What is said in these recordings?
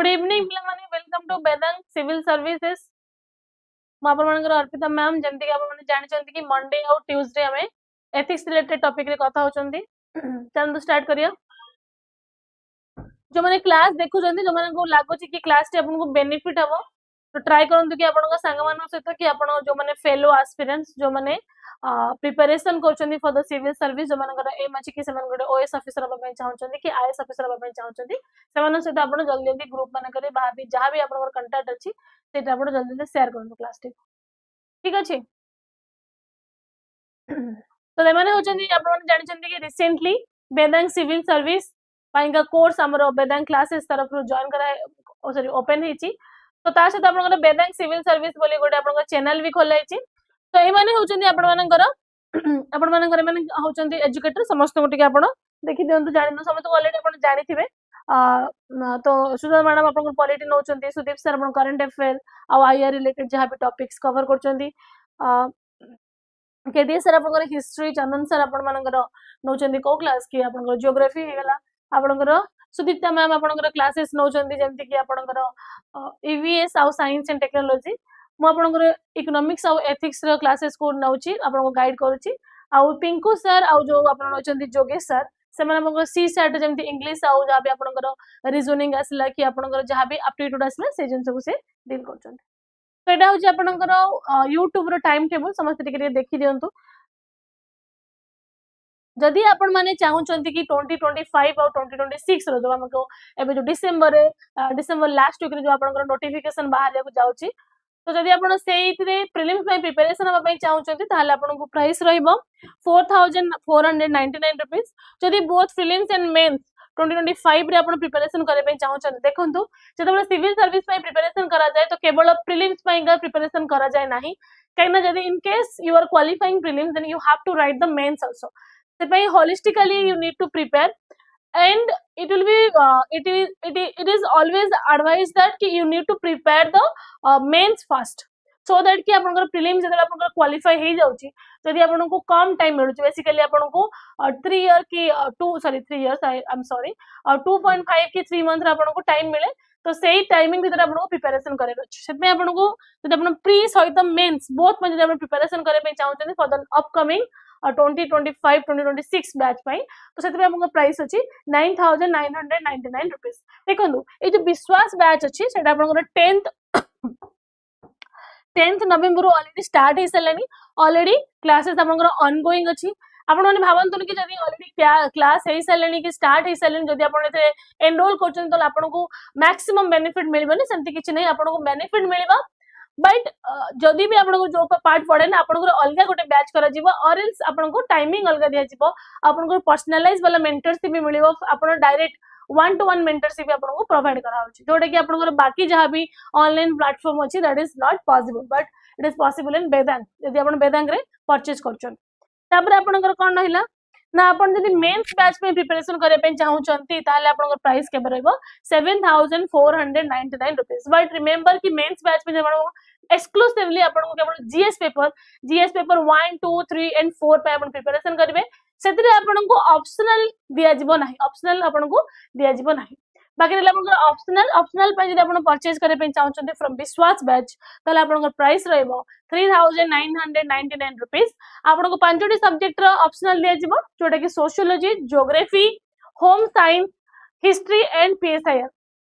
Good evening पिलामाने welcome to Vedang civil services मापर Arpita ma'am जमती कि आप जानते कि मंडे और ट्यूसडे आम एथिक्स रिलेटेड टॉपिक रे कथा होचंदी चलନ୍ତୁ स्टार्ट करिया जो माने क्लास देखु जंदी जो माने को लागो कि क्लास टे आपन को बेनिफिट हबो तो ट्राई करंतु कि आपन संग मान सहित कि आपन जो माने फेलो एस्पिरेंट्स जो माने प्रिपरेशन करछंदी फॉर द सिविल सर्विस जो मानकर एम अछि कि सेमान गोटे ओएस ऑफिसर हबा पय चाहउछंदी कि आईएएस ऑफिसर हबा पय चाहउछंदी सेमान सहित आपन जल्दी जल्दी ग्रुप मान करे बा भी जहां भी आपन कांटेक्ट अछि सेटा आपन जल्दी जल्दी शेयर करंतु क्लास टे ठीक अछि तो एमाने होचंदी आपन जानिछंदी कि recently Vedang civil service पाइंगा course हमरो वेदांग क्लासेस तरफ रो जॉइन करा सॉरी ओपन हेची तो ता सहित आपन वेदांग सिविल सर्विस बोली गोटे आपन चैनल भी खोलाइची तो ए माने होचंदी आपन मानकर माने होचंदी एजुकेटर समस्त गोटे आपन देखि दियंतु जानि समस्त ऑलरेडी आपन जानिथिबे तो सुधा मैडम आपन पॉलिटी नोचंदी सुदीप सर आपन करंट अफेयर आ आईआर रिलेटेड जहां भी टॉपिक्स कवर करचंदी केडी सर आपन हिस्ट्री चंदन सर आपन मानकर नोचंदी को क्लास की आपन जियोग्राफी हे गला आपन सुदीप्ता मैम आपन क्लासेस नोचंदी जेंति कि आपन ईवीएस आ साइंस एंड टेक्नोलॉजी मु आपन इकोनॉमिक्स आ एथिक्स रो क्लासेस को नउची आपन को गाइड करूची आ पिंकू सर आ जो आपन नोचंदी जोगेश सर से माने आपन सी सेट जेंति इंग्लिश आ जा भी आपन रीजनिंग आसला कि आपन जहां भी एप्टीट्यूड आसला से जिंस को से डील करचंदी तो एटा होची आपन यूट्यूब रो टाइम टेबल समस्त टिके देखि दियंतु जदि आपण माने चाहउचंती कि 2025 और 2026 रो जो हमको एबे जो डिसेंबर लास्ट वीक रे जो आपन नोटिफिकेशन बाहर को जाउची तो जदि आपण सेइथरे प्रीलिम्स में प्रिपरेशन हबा पई चाहउचंती ताले आपन को प्राइस रहइबो 4499 रुपीस जदि बोथ प्रीलिम्स एंड मेंस 2025 रे आपण प्रिपरेशन करे पई चाहउचंती देखंतु जदि सिविल सर्विस पई प्रिपरेशन करा जाय तो केवल प्रीलिम्स पई गा प्रिपरेशन करा जाय नाही काइना जदि in case you are qualifying prelims then you have to write the mains also holistically you need to prepare and it will be it is always advised that you need to prepare the mains first so that कि आपन prelims जदि आपन qualify हे जाउची जदि आपन को कम time मिलुची basically आपन को 3 इयर की 3 इयर्स आई एम सॉरी 2.5 की 3 मंथ रे आपन को टाइम मिले तो सेही टाइमिंग भीतर आपन को प्रिपरेशन करे अछि सेत में आपन को जदि आपन प्री सहित मेंस बोथ में जदि आपन प्रिपरेशन करे पे चाहउछन फॉर द अपकमिंग 2025-2026 बैच पाई तो सेत में आपन प्राइस अछि 9999 रुपीस देखंतु ए जो विश्वास बैच अछि सेटा आपन 10th नवंबर ऑलरेडी स्टार्ट हे सलेनी ऑलरेडी क्लासेस आपन ऑनगोइंग अछि आपण माने भावंतु कि जदि ऑलरेडी क्लास हे सलेनी कि स्टार्ट हे सलेनी जदि आपण एते एनरोल करछन तो आपन को मैक्सिमम बेनिफिट मिलबनी सेंति किछि नै आपन को बेनिफिट मिलबा बट जदि भी आपन को जो पार्ट पड़े ना आपन को अलगा गोटे बैच करा जीवो और एल्स आपन को टाइमिंग अलगा दिया जीवो आपन को पर्सनलाइज वाला मेंटरशिप भी मिलिवो आपन डायरेक्ट 1-to-1 मेंटरशिप भी आपन को प्रोवाइड करा होची जोटा कि आपन को बाकी जहां भी ऑनलाइन प्लेटफॉर्म अछि that is not possible but it is possible in Vedang यदि आपन वेदांग रे परचेज करछन तापर आपन को कोन रहिला ना आपन जदि मेंस बैच में प्रिपरेशन करे पे चाहउचंती ताले आपन प्राइस के रहइबो 7499 रुपीस बट रिमेंबर कि मेंस बैच में जब एक्सक्लूसिवली आपन को केवल जीएस पेपर 1 2 3 एंड 4 पे आपन प्रिपरेशन करबे सेतरे आपन को ऑप्शनल दिया जिवो नाही ऑप्शनल आपन को दिया जिवो नाही बाकी रे आपन ऑप्शनल पे जदि आपन परचेज करे पे चाहउचंती फ्रॉम विश्वास बैच ताले आपन प्राइस रहइबो 3999 रुपीस आपन को पांचटी सब्जेक्ट रो ऑप्शनल दिया जिवो जोटा कि sociology geography home science history and PSIR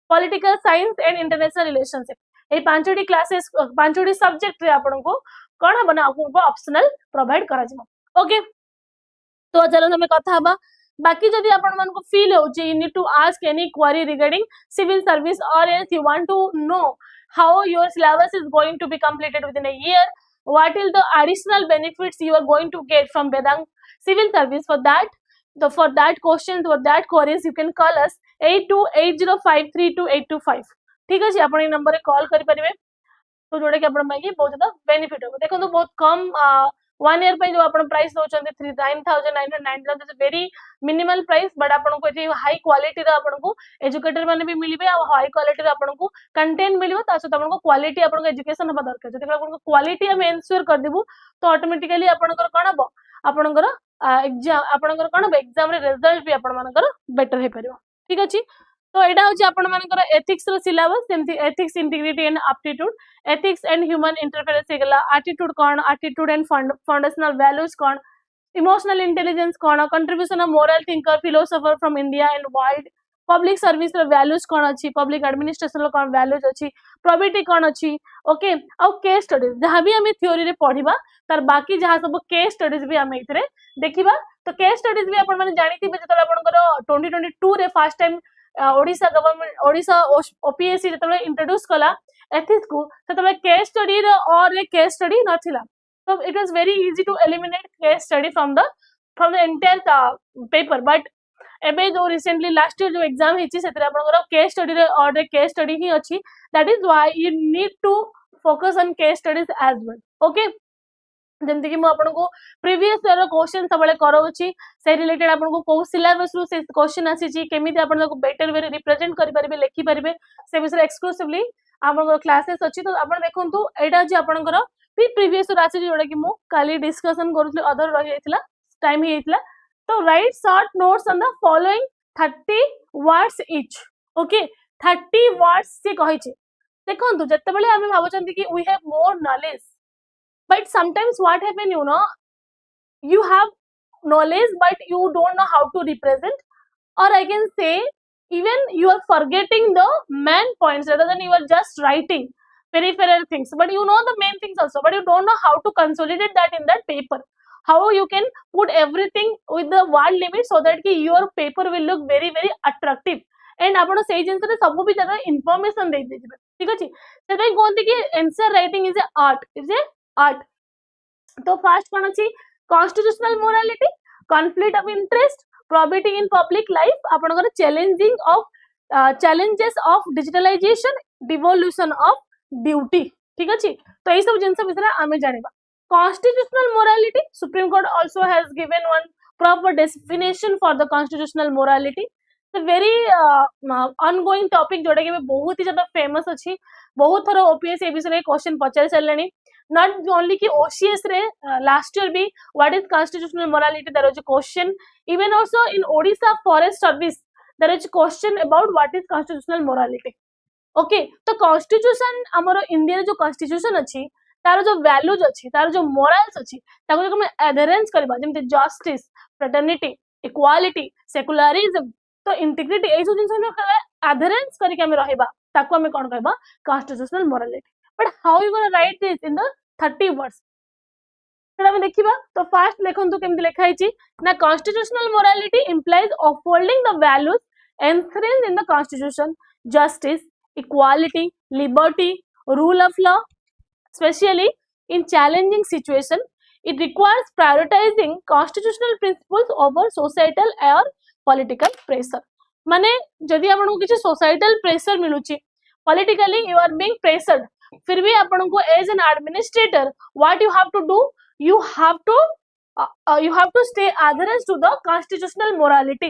political science and international relationship ए पांचटी क्लासेस पांचटी सब्जेक्ट रे आपन को कोन बना आपन ऑप्शनल प्रोवाइड करा जिवो ओके तो चलो हमें कथा हबा बाकी जदि आपन मन को फील हो जे you need to ask any query regarding civil service और else you want to know how your syllabus is going to be completed within a year what is the additional benefits you are going to get from Vedang Civil Service for that questions or that queries you can call us 8280532825 ठीक अछि आपण ए number रे call करि परिबे तो जोडे कि आपण मागी बहुत ज्यादा बेनिफिट हो देखो तो बहुत कम 1 ईयर पे जो आपण प्राइस दोचंते 3999 that's very minimal price but आपण को जे हाई क्वालिटी रा आपण को एजुकेटर माने भी मिलिबे आ हाई क्वालिटी रा आपण को कंटेंट मिलिबो ता सहित आपण को क्वालिटी आपण को एजुकेशन हबा दरकार जति आपण को क्वालिटी हम एंश्योर कर देबु तो ऑटोमेटिकली आपण को कोन हबो आपण को एग्जाम आपण को कोन हबो एग्जाम रे रिजल्ट भी आपण मानकर बेटर हे परिबो ठीक अछि तो एटा होची आपण मानकर एथिक्स रो सिलेबस सेमती ethics integrity and aptitude ethics and human interference हेगला एटीट्यूड कोन एटीट्यूड एंड फाउंडेशनल वैल्यूज कोन इमोशनल इंटेलिजेंस कोन contribution of moral thinker philosopher from India and world public service रो वैल्यूज कोन अछि पब्लिक एडमिनिस्ट्रेशन रो कोन वैल्यूज अछि प्रोबेबिलिटी कोन अछि ओके आ केस स्टडीज जहां भी हम थ्योरी रे पढिबा तार बाकी जहां सब केस स्टडीज भी हम इथरे देखिबा तो केस स्टडीज भी आपण माने जानिथिबे जतले आपनकर 2022 रे first time Odisha government Odisha OPSC जतले इंट्रोड्यूस कला एथिक्स को ततले केस स्टडी रे और ए केस स्टडी नथिला so it was very easy to eliminate case study from the entire paper but एबे जो रिसेंटली लास्ट ईयर जो एग्जाम हेची सेतरे आपनकर केस स्टडी रे और ए केस स्टडी ही अछि that is why you need to focus on case studies as well okay जेमति कि मु आपनको प्रीवियस ईयर क्वेश्चन सबले करौछि से रिलेटेड आपनको को सिलेबस रु से क्वेश्चन आसीछि केमिति आपन को बेटर वे रिप्रेजेंट करि परिबे लिखि परिबे से विषय एक्सक्लूसिवली आपन क्लासेस अछि तो आपन देखंतु एटा जे आपनकर प्रीवियस ईयर आसी जोडा कि मु काली डिस्कशन करूथि अदर रहि जाइतला टाइम ही जाइतला तो write short notes on the following 30 words each okay 30 words से कहिछि देखंतु जत्ते बेले हम भाबुचंती कि we have more knowledge but sometimes what happen you have knowledge but you don't know how to represent or I can say even you are forgetting the main points rather than you are just writing peripheral things but you know the main things also but you don't know how to consolidate that in that paper how you can put everything with the word limit so that ki your paper will look very very attractive and आपण सेही जिंस रे सब भी जगह information दे देबे ठीक अछि सेतै कोनती कि answer writing is a art तो फर्स्ट कोन अछि constitutional morality conflict of interest probability in public life आपनकर challenges of digitalization devolution of duty ठीक अछि तो ए सब जिंस विषय आमे जानिबा constitutional morality Supreme Court also has given one proper definition for the constitutional morality the very ongoing topic जोडा के बहुत ही ज्यादा फेमस अछि बहुत थरो ओपीएस ए विषय क्वेश्चन पचार चललेनी not only ki OCS re last year be what is constitutional morality there is a question even also in Odisha Forest Service there is a question about what is constitutional morality okay तो constitution हमरो India जो constitution अछि तार जो values अछि तार जो morals अछि ताको जो हम adherence करबा जेमते justice fraternity equality secularism तो integrity ए सब जिंस हम adherence करिके हम रहबा ताको हम कोन कहबा constitutional morality but how you gonna write this in the 30 words सेटा हम देखिबा तो फर्स्ट लेखंतु केमति लेखा हिची ना constitutional morality implies upholding the values enshrined in the constitution justice equality liberty rule of law especially in challenging situation it requires prioritizing constitutional principles over societal or political pressure माने जदि आपन को किछ societal pressure मिलुची politically you are being pressured फिर भी आपन को as an administrator what you have to do you have to stay adherence to the constitutional morality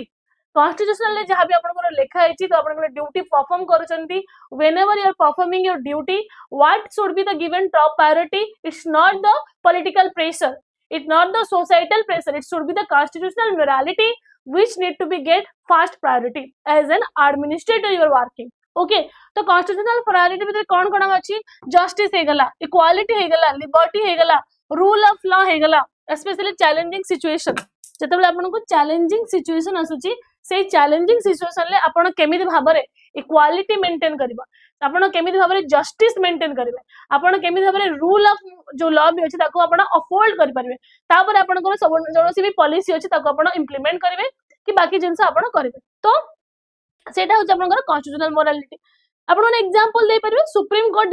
constitutional ले जहां भी आपन को लेखा हिची तो आपन को ड्यूटी परफॉर्म करूचंती whenever you are performing your duty what should be the given top priority it's not the political pressure it's not the societal pressure it should be the constitutional morality which need to be get first priority as an administrator you are working okay तो constitutional morality भीतर कोन कोन अछि justice हे गला equality हे गला liberty हे गला rule of law हे गला specially challenging situation जतबे आपन को चैलेंजिंग सिचुएशन आसुची से चैलेंजिंग सिचुएशन ले आपन केमिति भाबरे इक्वालिटी मेंटेन करबा आपन केमिति भाबरे जस्टिस मेंटेन करबे आपन केमिति भाबरे रूल ऑफ जो लॉ भी अछि ताको आपन अपहोल्ड करि परबे तापर आपन को सब जोनसी भी पॉलिसी अछि ताको आपन इंप्लीमेंट करबे कि बाकी जिंस आपन करबे तो सेटा हो आपनकर कॉन्स्टिट्यूशनल मोरालिटी आपन एग्जांपल दे परबे Supreme Court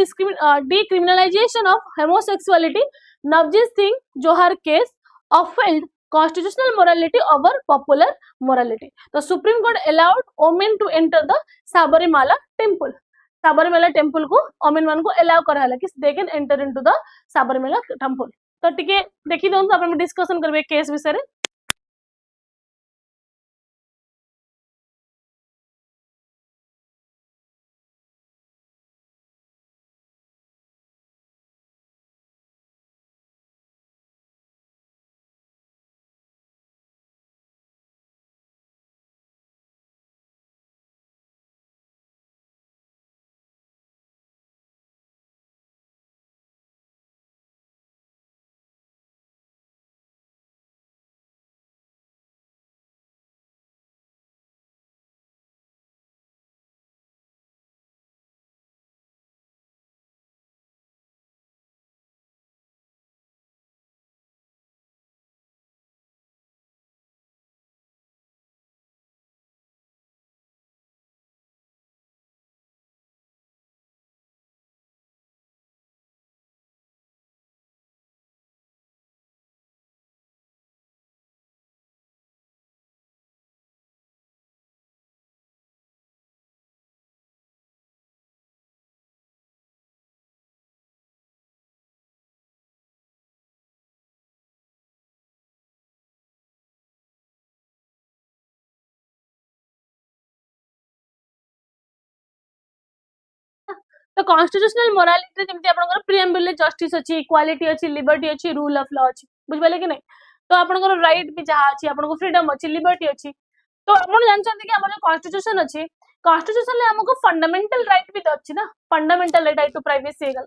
decriminalization of homosexuality नवजीत Singh Johar case upheld constitutional morality over popular morality तो Supreme Court allowed women to enter the Sabarimala temple को women मान को allow कराला कि they can enter into the Sabarimala temple तो टिके देखि दोन अपन डिस्कशन करबे केस विषय रे तो कॉन्स्टिट्यूशनल मोरालिटी जेमती आपनकर प्रिएम्बल जस्टिस अछि, इक्वालिटी अछि, लिबर्टी अछि, रूल ऑफ लॉ अछि, बुझबले कि नहीं। तो आपनकर राइट भी जहा अछि, आपनको फ्रीडम अछि, लिबर्टी अछि। तो आपण जानछन्ती कि हमर कॉन्स्टिट्यूशन अछि, कॉन्स्टिट्यूशन ले हमको फंडामेंटल राइट भी अछि ना, फंडामेंटल राइट टू प्राइवेसी हेगल।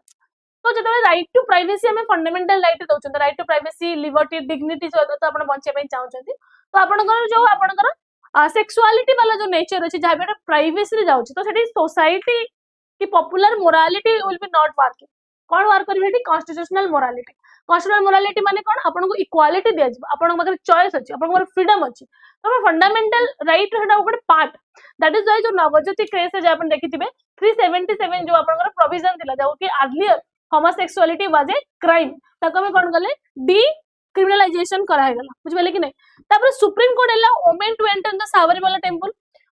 तो जब राइट टू प्राइवेसी हमें फंडामेंटल राइट दउछन, right to privacy, liberty, dignity सहित तो आपण बंचे पे चाहछन्ती, तो आपनकर जो आपनकर सेक्सुअलिटी वाला जो नेचर अछि, जहा बेटा प्राइवेसी रे जाउछि, तो सेठी सोसाइटी कि popular morality will be not working. कौन वर्क करिवे एठी? Constitutional morality. कॉन्स्टिट्यूशनल मोरालिटी माने कौन? आपनको इक्वालिटी दिया जिवो, आपन पाखरे चॉइस अछि, आपन पाखरे फ्रीडम अछि, तो फंडामेंटल राइट हेटा गोटे पार्ट। दैट इज व्हाई जो नवज्योति केस जे आपन देखिथिबे 377 जो आपनकर प्रोविजन दिला जाउ कि earlier homosexuality was a crime, ताको में कोन गले डी क्रिमिनलाइजेशन करा हेगला, बुझबले कि नै। तापर सुप्रीम कोर्ट एला women to enter the Sabarimala temple.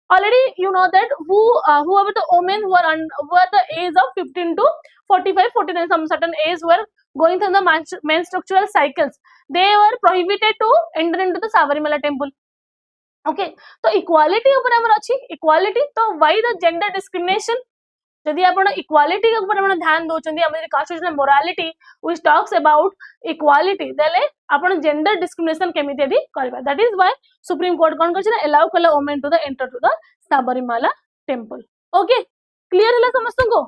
Already you know that whoever the women who are the age of 15 to 45 49, some certain age were going through the menstrual cycles, they were prohibited to enter into the Sabarimala temple. Okay, so equality ऊपर हमर अछि, equality तो why the gender discrimination? यदि आपण equality के ऊपर आपण ध्यान दोचंदी, हमर constitutional morality which talks about equality, देले आपण जेंडर डिस्क्रिमिनेशन केमिति यदि करबा। That is why Supreme Court कोन करछ ना, अलाउ कला women to the enter to the Sabarimala temple. Okay, clear होला समस्त को?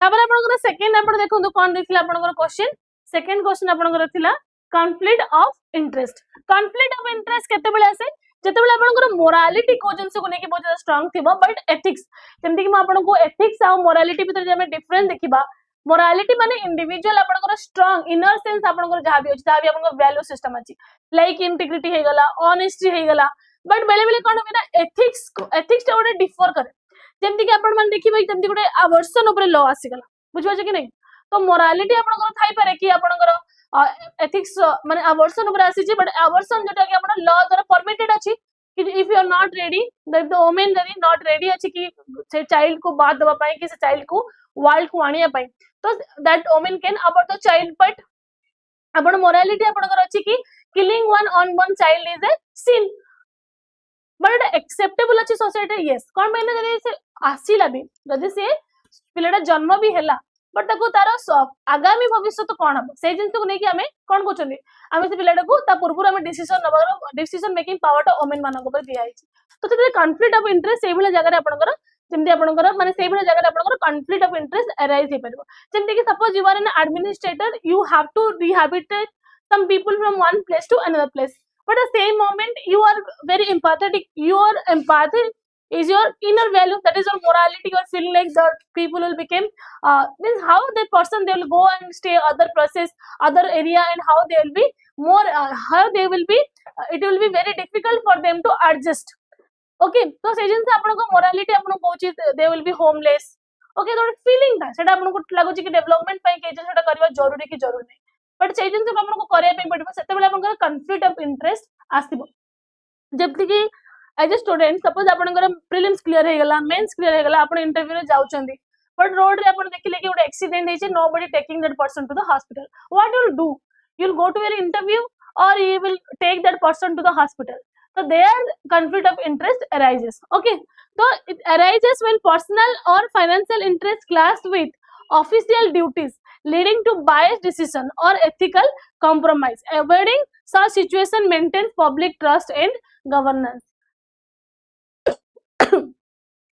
तापर आपनकर सेकंड आपण देखंतु कोन दिखला आपनकर क्वेश्चन। सेकंड क्वेश्चन आपनकर थिला conflict of interest. Conflict of interest केते बेले आसे? जते बेले आपनकर मोरालिटी को जिंस को नेकी बहुत ज्यादा स्ट्रांग थिबो, बट एथिक्स जेमति कि म आपनको एथिक्स आ मोरालिटी भीतर जे हमें डिफरेंस देखिबा। मोरालिटी माने इंडिविजुअल आपनकर स्ट्रांग इनर सेंस, आपनकर जहा भी अछि, जहा भी आपनकर वैल्यू सिस्टम अछि, लाइक इंटीग्रिटी हे गला, ऑनेस्टी हे गला। बट बेले बेले कोन होबे ना, एथिक्स टा ओडे डिफर करे। जेमति कि आपण मन देखिबे जेमति गुटे आवर्सन ऊपर लॉ आसी गला, बुझबो जे कि नै। तो मोरालिटी आपनकर थाई पारे कि आपनकर एथिक्स माने आवर्सन ऊपर आसी जे, बट आवर्सन जोटा कि आपण लॉ द्वारा परमिटेड अछि कि if you are not ready, that the women जदी नॉट रेडी अछि कि से चाइल्ड को बात दबा पाए, कि से चाइल्ड को वर्ल्ड को आनिया पाए, तो that women can abort the child. But आपण मोरालिटी आपनकर अछि कि killing one unborn child is a sin, but acceptable अछि सोसाइटी। यस, कोन मैंने जदी से आसीला भी, जदी से पिलाटा जन्म भी हैला, बट ताको तार आगामी भविष्य तो कोन हम से जिंस को नेकी हमें कोन कोचंदी, हमें से पिलाटा को ता पूर्व हमें डिसीजन मेकिंग पावर टा वुमेन मानक ऊपर दिया है। तो से कॉन्फ्लिक्ट ऑफ इंटरेस्ट से भले जगह रे आपनकर जेमति आपनकर माने से भले जगह रे आपनकर कॉन्फ्लिक्ट ऑफ इंटरेस्ट अराइज हे परबो। जेमति कि suppose you are an administrator, you have to rehabilitate some people from one place to another place, but at the same moment you are very empathetic, your empathy is your inner value, that is your morality. You are feeling like the people will become means how that person they will go and stay other places, other area, and how they will be more how they will be it will be very difficult for them to adjust. Okay, तो से जिन से आपन को morality आपन को Kochi they will be homeless. Okay, तो feeling था सेटा आपन को लागो कि डेवलपमेंट पई के सेटा करबा जरूरी कि जरूरी नै, बट से जिन से आपन को करिया पई पड़बो, सेते बेले आपन को कॉन्फ्लिक्ट ऑफ इंटरेस्ट आसीबो। जबकि कि एज ए स्टूडेंट सपोज आपनकर प्रीलिम्स क्लियर हे गला, मेंस क्लियर हे गला, आपन इंटरव्यू रे जाउचंदी, बट रोड रे आपन देखिले कि उडे एक्सीडेंट हेचे, nobody taking that person to the hospital, what you will do? You will go to your interview और you will take that person to the hospital. So there conflict of interest arises. Okay, so it arises when personal or financial interest clash with official duties, leading to biased decision or ethical compromise. Avoiding such situation maintains public trust and governance.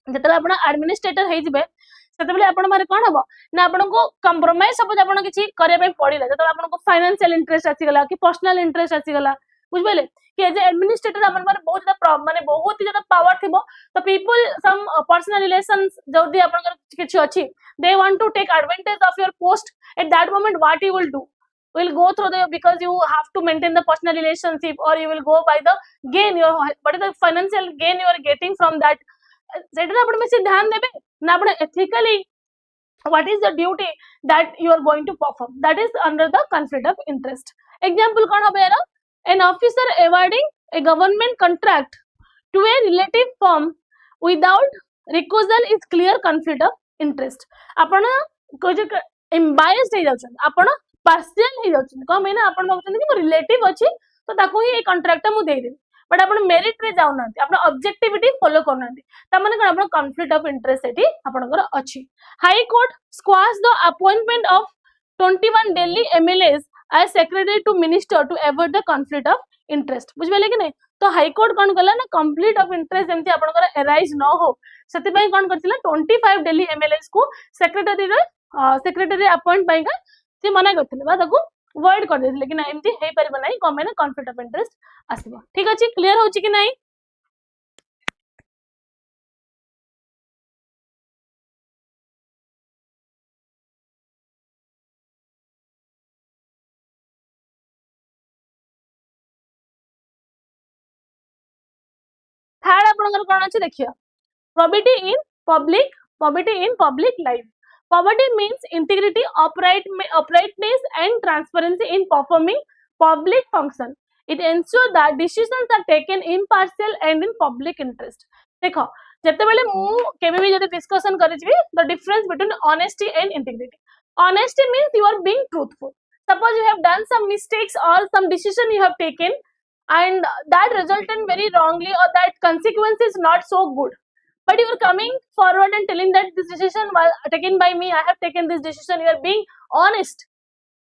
जेतले आपण administrator हे जिबे सेतबेले आपण मारे कोन हबो ना, आपण को compromise suppose आपण किछि करे पे पड़िला, जेतले आपण को फाइनेंशियल इंटरेस्ट आसी गला कि पर्सनल इंटरेस्ट आसी गला, बुझबेले कि एज एडमिनिस्ट्रेटर अपन मारे बहुत ज्यादा माने बहुत ही ज्यादा पावर थिबो, तो पीपल सम पर्सनल रिलेशंस जदी अपन किछि अछि, they want to take advantage of your post, at that moment what you will do? Will go through the, because you have to maintain the personal relationship, or you will go by the gain, your what is the financial gain you are getting from that. सेटा आपण में से ध्यान देबे ना, आपण ethically what is the duty that you are going to perform, that is under the conflict of interest. Example कोन होबे यार, an officer avoiding a government contract to a relative firm without recusal is clear conflict of interest. आपण imbiased हे जाउछन, आपण partial हे जाउछन, कम है ना आपण भाबुछन कि relative अछि तो ताको ही कॉन्ट्रैक्ट मु देई देबी, बट आपण मेरिट रे जाउ नांती, आपण ऑब्जेक्टिविटी फॉलो कर नांती, त माने कोन आपण कॉन्फ्लिक्ट ऑफ इंटरेस्ट एठी आपनकर अछि. High court squash the appointment of 21 Delhi MLAs as secretary to minister to avoid the conflict of interest. बुझबेले कि नहीं. तो हाई कोर्ट कौन कला ना conflict of interest जेमति आपनकर arise न हो सेति पई कोन करथिला 25 दिल्ली एमएलएस को सेक्रेटरी अपॉइंट पाइका से मना करथिले बा ताको वर्ड कर देथिले कि ना एमति हे परिबो नाही कम है ना conflict of interest आसीबो. ठीक अछि, क्लियर होछि कि नहीं. थर्ड आपनकर कोन अछि देखियो, probity in public life. Probity means integrity, uprightness and transparency in performing public function. It ensures that decisions are taken impartial and in public interest. देखो जते बेले मु केबे भी जते डिस्कशन करै छी the difference between honesty and integrity. Honesty means you are being truthful. Suppose you have done some mistakes or some decision you have taken and that resulted very wrongly or that consequence is not so good, but you are coming forward and telling that this decision was taken by me, I have taken this decision, you are being honest.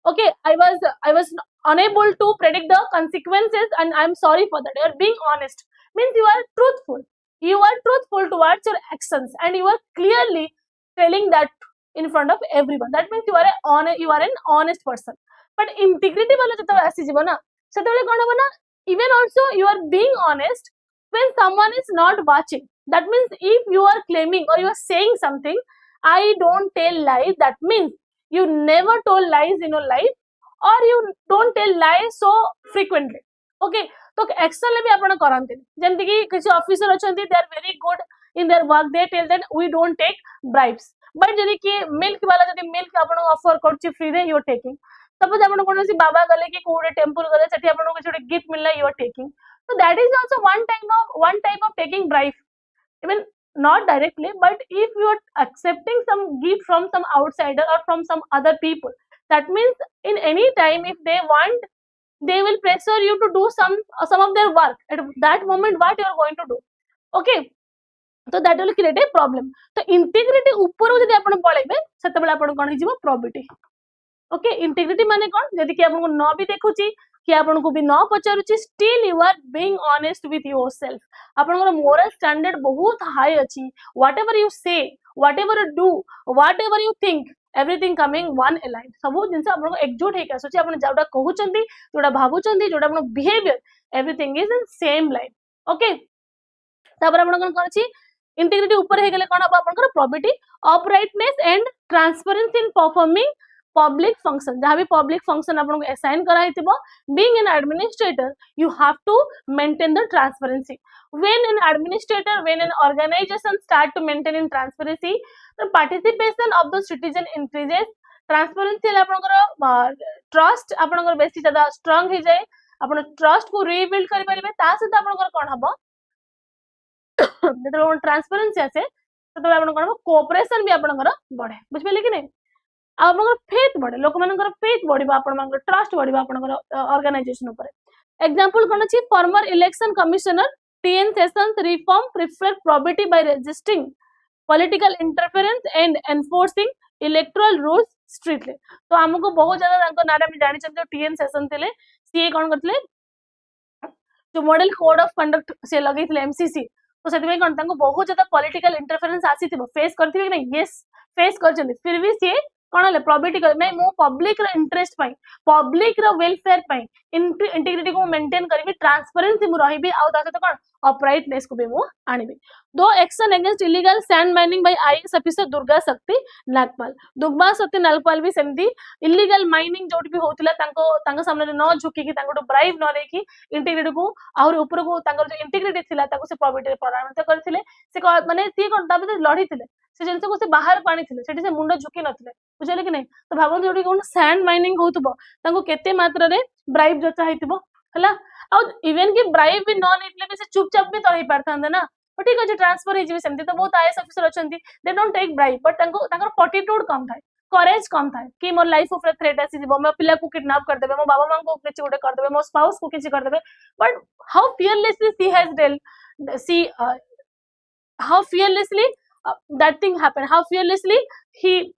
Okay, I was unable to predict the consequences and I am sorry for that. You are being honest means you are truthful towards your actions and you are clearly telling that in front of everyone. That means you are an honest person. But integrity वाला जब ऐसी जीवन ना सेते बेले कोन होबो ना, even also you are being honest when someone is not watching. That means if you are claiming or you are saying something, I don't tell lies, that means you never told lies in your life or you don't tell lies so frequently. Okay, तो action ले भी आपण करंती जेंति कि किसी officer अछंती, they are very good in their work, they tell that we don't take bribes, but जदि कि milk वाला जदि मिल्क आपण ऑफर करछि फ्री रे, you are taking. सपोज आपण कोनोसी बाबा गले कि कोडे टेंपल गले सेठी आपण को छोटे गिफ्ट मिलला, you are taking. So that is also one type of taking bribe, even not directly, but if you are accepting some gift from some outsider or from some other people, that means in any time if they want, they will pressure you to do some of their work at that moment, what you are going to do. Okay, so that will create a problem. So integrity ऊपर जदि आपण पळेबे सेते बेला आपण कोन हिजिबो probity. Okay, integrity माने कोन, जदि कि आपण को न भी देखुची कि आपण को भी न पचारुची, still you are being honest with yourself. आपण को moral standard बहुत high अछि. Whatever you say, whatever you do, whatever you think, everything coming one aligned. सब जिनसे आपण को एकजुट हे कसोची, आपण जाउडा कहउचंदी, जोडा भाबुचंदी, जोडा आपण behavior, everything is in same line. Okay, तापर आपण कोन करछि, integrity ऊपर हे गेले कोन अब आपण को probity, uprightness and transparency in performing public function. जहाँ भी public function आपन को assign करा हितिबो, being an administrator you have to maintain the transparency. When an administrator, when an organization start to maintain in transparency, the participation of the citizen increases. Transparency आपन को trust आपन को बेसी ज्यादा strong हे जाए, आपन trust को rebuild करि परिबे, ता सहित आपन को कोन हबो जेतरो ट्रांसपेरेंसी आसे सेतो आपन कोन कोऑपरेशन भी आपन को बढ़े. बुझबेले कि नहीं. आपनकर फेथ बढ़े, लोक मानकर फेथ बढ़िबा, आपण मानकर ट्रस्ट बढ़िबा आपनकर ऑर्गेनाइजेशन ऊपर. एग्जांपल कोन अछि, farmer election commissioner TN sessions reform prefer probity by resisting political interference and enforcing electoral rules strictly. तो हमको बहुत ज्यादा तांको नाडा में जानि छन जो TN सेशन थिले, सीए कोन करथिले जो मॉडल कोड ऑफ कंडक्ट से लगैथिले MCC, तो सेति कोन तांको बहुत ज्यादा पॉलिटिकल इंटरफेरेंस आसीथिबो, फेस करथिबे कि नहीं. यस, फेस करछन, फिर भी सीए कोन ले probity कर नहीं, मो पब्लिक रो इंटरेस्ट पई, पब्लिक रो वेलफेयर पई इंटीग्रिटी को मेंटेन करबी, ट्रांसपेरेंसी मु रहिबी, आ ता तो कोन अपराइटनेस को भी मु आनिबी. Do action against illegal sand mining by IAS officer Durga Shakti Nagpal. Durga Shakti Nagpal भी सेमती इलीगल माइनिंग जोट भी होतिला, तांको सामने न झुकी कि तांको ब्राइब न देकी इंटीग्रिटी को आहुर ऊपर को तांको जो इंटीग्रिटी थिला ताको से probity रे परामर्श करथिले. से माने सी कोन दाबे लढी थिले, से जिनसे को से बाहर पानी थिले, सेठी से मुंडो झुकी नथिले. बुझले कि नहीं. तो भाबन जोटी कोन सैंड माइनिंग होतबो, तांको केते मात्रा रे ब्राइब जो चाहितिबो, हला आ इवन कि ब्राइब भी न नेतले भी से चुपचाप भी तो ही पारथांदे ना तो ठीक अछि ट्रांसफर हे जिवे सेमती तो बहुत आईएएस ऑफिसर अछंती they don't take bribe but तांकर फॉर्टिट्यूड कम थाए करेज कम थाए कि मोर लाइफ ऊपर थ्रेट आसी जीवो मो पिला को किडनैप कर देबे मो बाबा मां को किछि उडे कर देबे मो स्पाउस को किछि कर देबे but how fearlessly she has dealt she how fearlessly that thing happened, how fearlessly he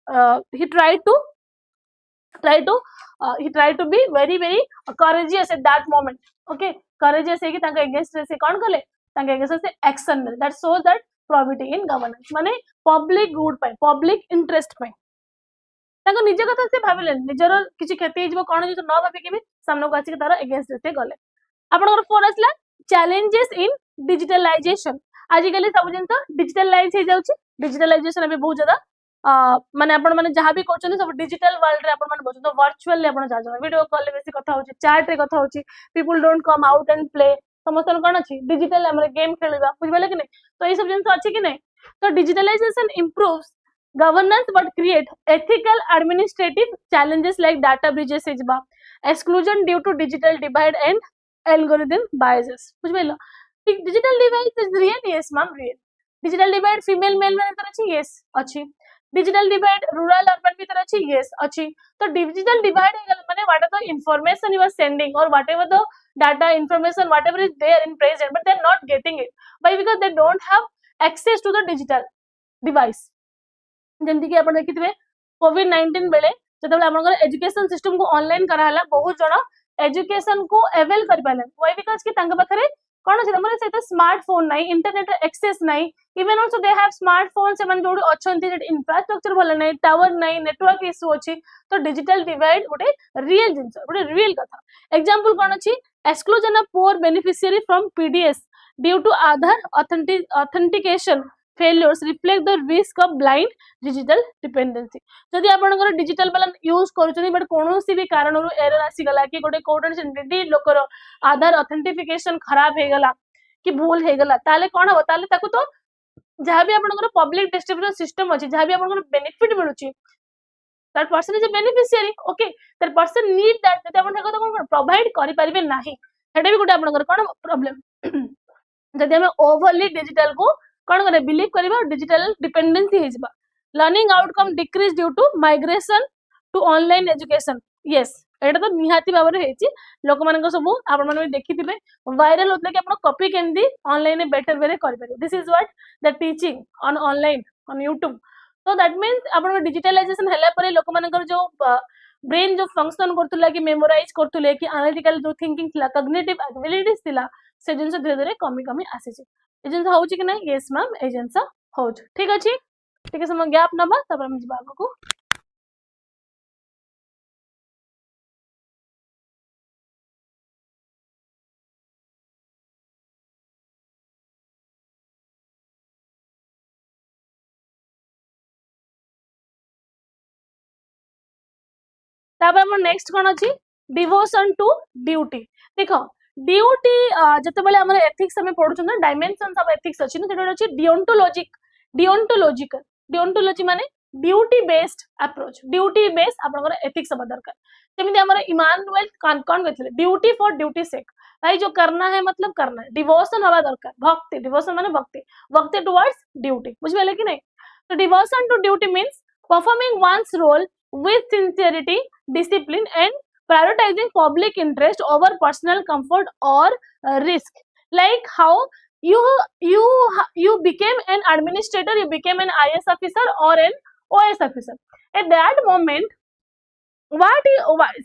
tried to be very courageous at that moment. Okay, courageous है कि तांका against से कौन कले तांका against से action ले that shows that probity in governance माने public good पाए public interest पाए तांका निज कथा से भाबिले निजर किछि क्षति हिजबो कोन जे न भाबि के भी सामने को आसी के तार against से गले आपनकर फोन असला challenges in digitalization आजिकली सब जिनस डिजिटलाइज हो जाउची डिजिटलाइजेशन अभी बहुत ज्यादा माने आपण माने जहां भी करछन सब डिजिटल वर्ल्ड रे आपण माने बचन तो वर्चुअली आपण जा जा वीडियो कॉल रे बेसी कथा होची चैट रे कथा होची people don't come out and play समस्तन कोन अछि डिजिटल हमरे गेम खेलबा बुझबले कि नै तो ई सब जिनस अछि कि नै तो digitalization improves governance but create ethical administrative challenges like data breaches इजबा exclusion due to digital divide and algorithm biases बुझबेला digital divide is real, yes ma'am, real. Digital divide female male में तरह अच्छी yes अच्छी digital divide rural urban भी तरह अच्छी yes अच्छी तो digital divide है माने whatever the information you are sending or whatever the data information whatever is there in present but they are not getting it why because they don't have access to the digital device जेमती कि आपण देखिथिबे कोविड-19 बेले जतबेले आपनकर education system को online कराहला बहुत जण education को avail कर पाले why because कि तांका पाखरे कौन अछि हमरे से स्मार्टफोन नहीं इंटरनेट एक्सेस नहीं even also they have smartphone से मन जोडी अछंती जे इंफ्रास्ट्रक्चर भले नहीं टावर नहीं नेटवर्क इशू अछि तो डिजिटल डिवाइड गोटे रियल जिंस गोटे रियल कथा एग्जांपल कौन अछि exclusion of poor beneficiary from PDS due to Aadhaar authentication failures reflect the risk of blind digital dependency जदि आपनकर डिजिटल बैलेंस यूज करूछनी बट कोनोसी भी कारणरू एरर आसी गला कि गोटे कोडन सेंडिटी लोकर आधार ऑथेंटिफिकेशन खराब हे गला कि भूल हे गला ताले कोन हो ताले ताकू तो जहां भी आपनकर पब्लिक डिस्ट्रीब्यूशन सिस्टम अछि जहां भी आपनकर बेनिफिट मिलुची that person is a beneficiary okay that person need that जदि आपन को कोन प्रोवाइड करि परिबे नाही हेडे भी गोटे आपनकर कोन प्रॉब्लम जदि हम ओवरली डिजिटल को कौन करे बिलीव करिबा डिजिटल डिपेंडेंसी हे जिबा learning outcome decrease due to migration to online education yes एटा तो निहाती भाबरे हेची लोक मानक सब आपण माने देखिथिबे वायरल होतले कि आपण कॉपी केंदी ऑनलाइन में बेटर वे रे करि पारे this is what the teaching on online on YouTube तो दैट मींस आपण डिजिटलाइजेशन हला परे लोक मानकर जो ब्रेन जो फंक्शन करतुला कि मेमोराइज करतुले कि एनालिटिकल जो थिंकिंग थिला कॉग्निटिव एबिलिटीज थिला से जिंस धीरे धीरे कमी कमी आसी एजेंस होउची कि नहीं यस मैम एजेंस होउच ठीक अछि ठीक समय गैप नबा तब हम जिबा को तब हम नेक्स्ट कोन अछि डिवोशन टू ड्यूटी देखो ड्यूटी जते बेले हमर एथिक्स में पढुछन ना डायमेंशंस ऑफ एथिक्स अछि ना जेटा अछि डिओंटोलॉजी माने duty based approach duty based आपनकर एथिक्स सब दरकार जेमिति हमर इमानुएल कौन कहथिले ड्यूटी फॉर ड्यूटी सेक भाई जो करना है मतलब करना है डिवोशन हवा दरकार भक्ति डिवोशन माने भक्ति टुवर्ड्स ड्यूटी बुझबेले कि नहीं तो devotion to duty means performing one's role with sincerity discipline and prioritizing public interest over personal comfort or risk like how you became an administrator you became an IAS officer or an OAS officer at that moment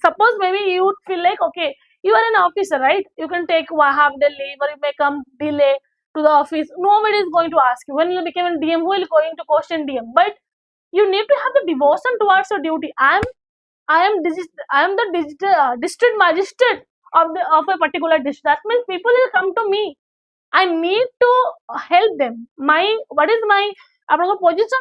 suppose maybe you would feel like okay you are an officer right you can take half day leave or you may come delay to the office nobody is going to ask you when you became a DM who will going to question DM but you need to have the devotion towards your duty I am the district magistrate of a particular district that means people will come to me I need to help them what is my position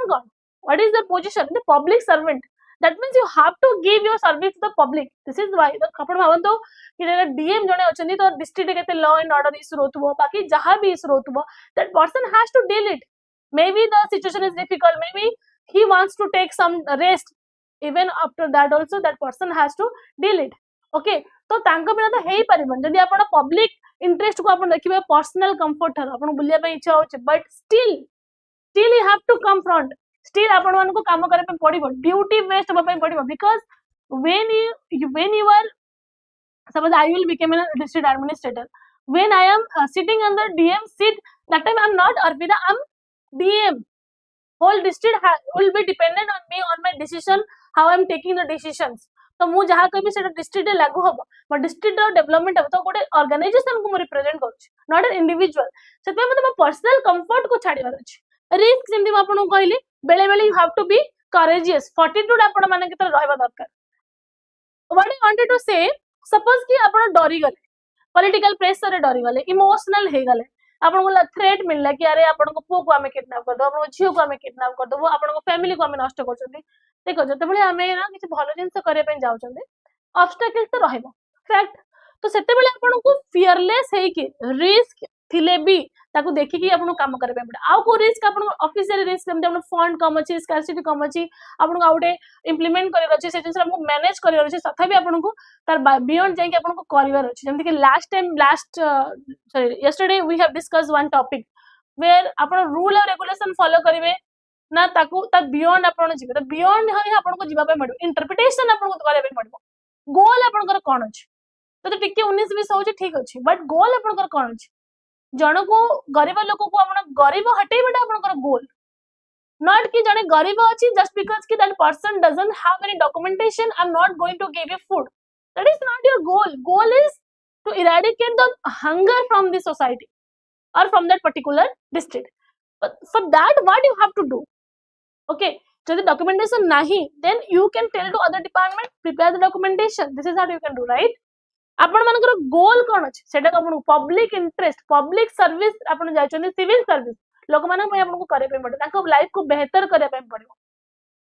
what is the position the public servant that means you have to give your service to the public this is why the आपण भावंतो कि जेना DM जने अछनी तो district केते law and order issue होतबो बाकी जहां भी issue होतबो that person has to deal it maybe the situation is difficult maybe he wants to take some rest even after that also that person has to deal it okay तो तांको बिना तो हेई परिबन जदि आपण public interest को आपण देखिबे personal comfort हर आपण बुलिया पे इच्छा होचे but still you have to come front still आपण मन को काम करे पे पड़िबो ड्यूटी बेस्ड होबा पे पड़िबो because when you are suppose I will become a district administrator when I am sitting under DM seat that time I'm not Arpita I'm DM whole district will be dependent on me on my decision how I'm taking the decisions तो मु जहा कभी सेटा district लागू होबो but district row development हो तो गोटे ऑर्गेनाइजेशन को मु रिप्रेजेंट करूची नॉट एन इंडिविजुअल सेते मते पर्सनल कंफर्ट को छाड़ीबार अछि रिस्क जेंति म आपन कहली बेले बेले you have to be courageous fortitude आपन माने के रहबा दरकार what I wanted to say suppose कि आपन डरी गले पॉलिटिकल प्रेशर रे डरी गले इमोशनल हे गले आपन को थ्रेट मिलला कि अरे आपन को पुओ को हमें किडनैप कर दो आपन झियो को हमें किडनैप कर दो आपन को फैमिली को हमें नष्ट करछंती देखो जते बेले हमें ना किछ भलो जिंस करे पे जाउछंती ऑब्स्टेकल्स तो रहबो फैक्ट तो सेते बेले आपन को फियरलेस हे कि रिस्क थिले भी ताको देखि कि आपन काम करे पे पड़े आउ को रिस्क आपन ऑफिशियल रिस्क हम आपन फंड कम अछि स्कार्सिटी कम अछि आपन को आउटे इंप्लीमेंट करे अछि से जिंस हमको मैनेज करे अछि तथा भी आपन को तार बियॉन्ड जाय कि आपन को करियर अछि जेंति कि last sorry yesterday we have discussed one topic where आपन रूल और रेगुलेशन फॉलो करिवे ना ताकू ता बियॉन्ड आपन जिवे तो बियॉन्ड है आपन को जिबा पे मडो इंटरप्रिटेशन आपन को करे पे मडो गोल आपन कर कोन अछि तो टिके 19-20 होछि ठीक अछि बट गोल आपन कर कोन अछि जण को गरीब लोक को आपन गरीब हटेबेटा आपन गोल नॉट कि जने गरीब अछि जस्ट बिकॉज़ कि that person doesn't have any documentation I am not going to give you food that is not your goal is to eradicate the hunger from the society or from that particular district but for that what you have to do okay so the documentation nahi then you can tell to other department prepare the documentation this is how you can do right आपण मानकर गोल कोन अछि सेटा आपण public interest public service आपण जाय छथि civil service लोक मानक पे आपण को करे पे पड़े ताको लाइफ को बेहतर करे पे पड़े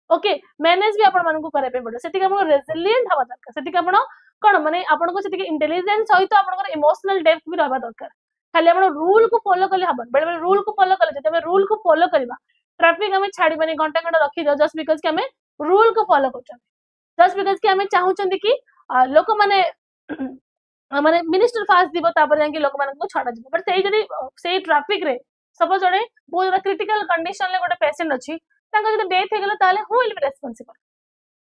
ओके मैनेज भी आपण मानक को करे पे पड़े सेति आपण रेजिलिएंट हवा दरकार सेति आपण कोन माने आपण को सेति इंटेलिजेंस सहित आपण इमोशनल डेप्थ भी रहबा दरकार खाली आपण रूल को फॉलो करले हबन बेले बेले रूल को फॉलो करले जते रूल को फॉलो करबा ट्रैफिक हमें छाड़ी बनी घंटा घंटा रखी दो जस्ट बिकॉज़ कि हमें रूल को फॉलो करछन जस्ट बिकॉज़ कि हमें चाहउछन कि लोक माने माने मिनिस्टर फास्ट दिबो तापर जाके लोक मानन को छाड़ा दिबो बट सेही जदी सेही ट्रैफिक रे सपोज जड़े बहुत क्रिटिकल कंडीशन ले गोटे पेशेंट अछि तांका जदी डेथ हे गेला ताले हु विल बी रेस्पोंसिबल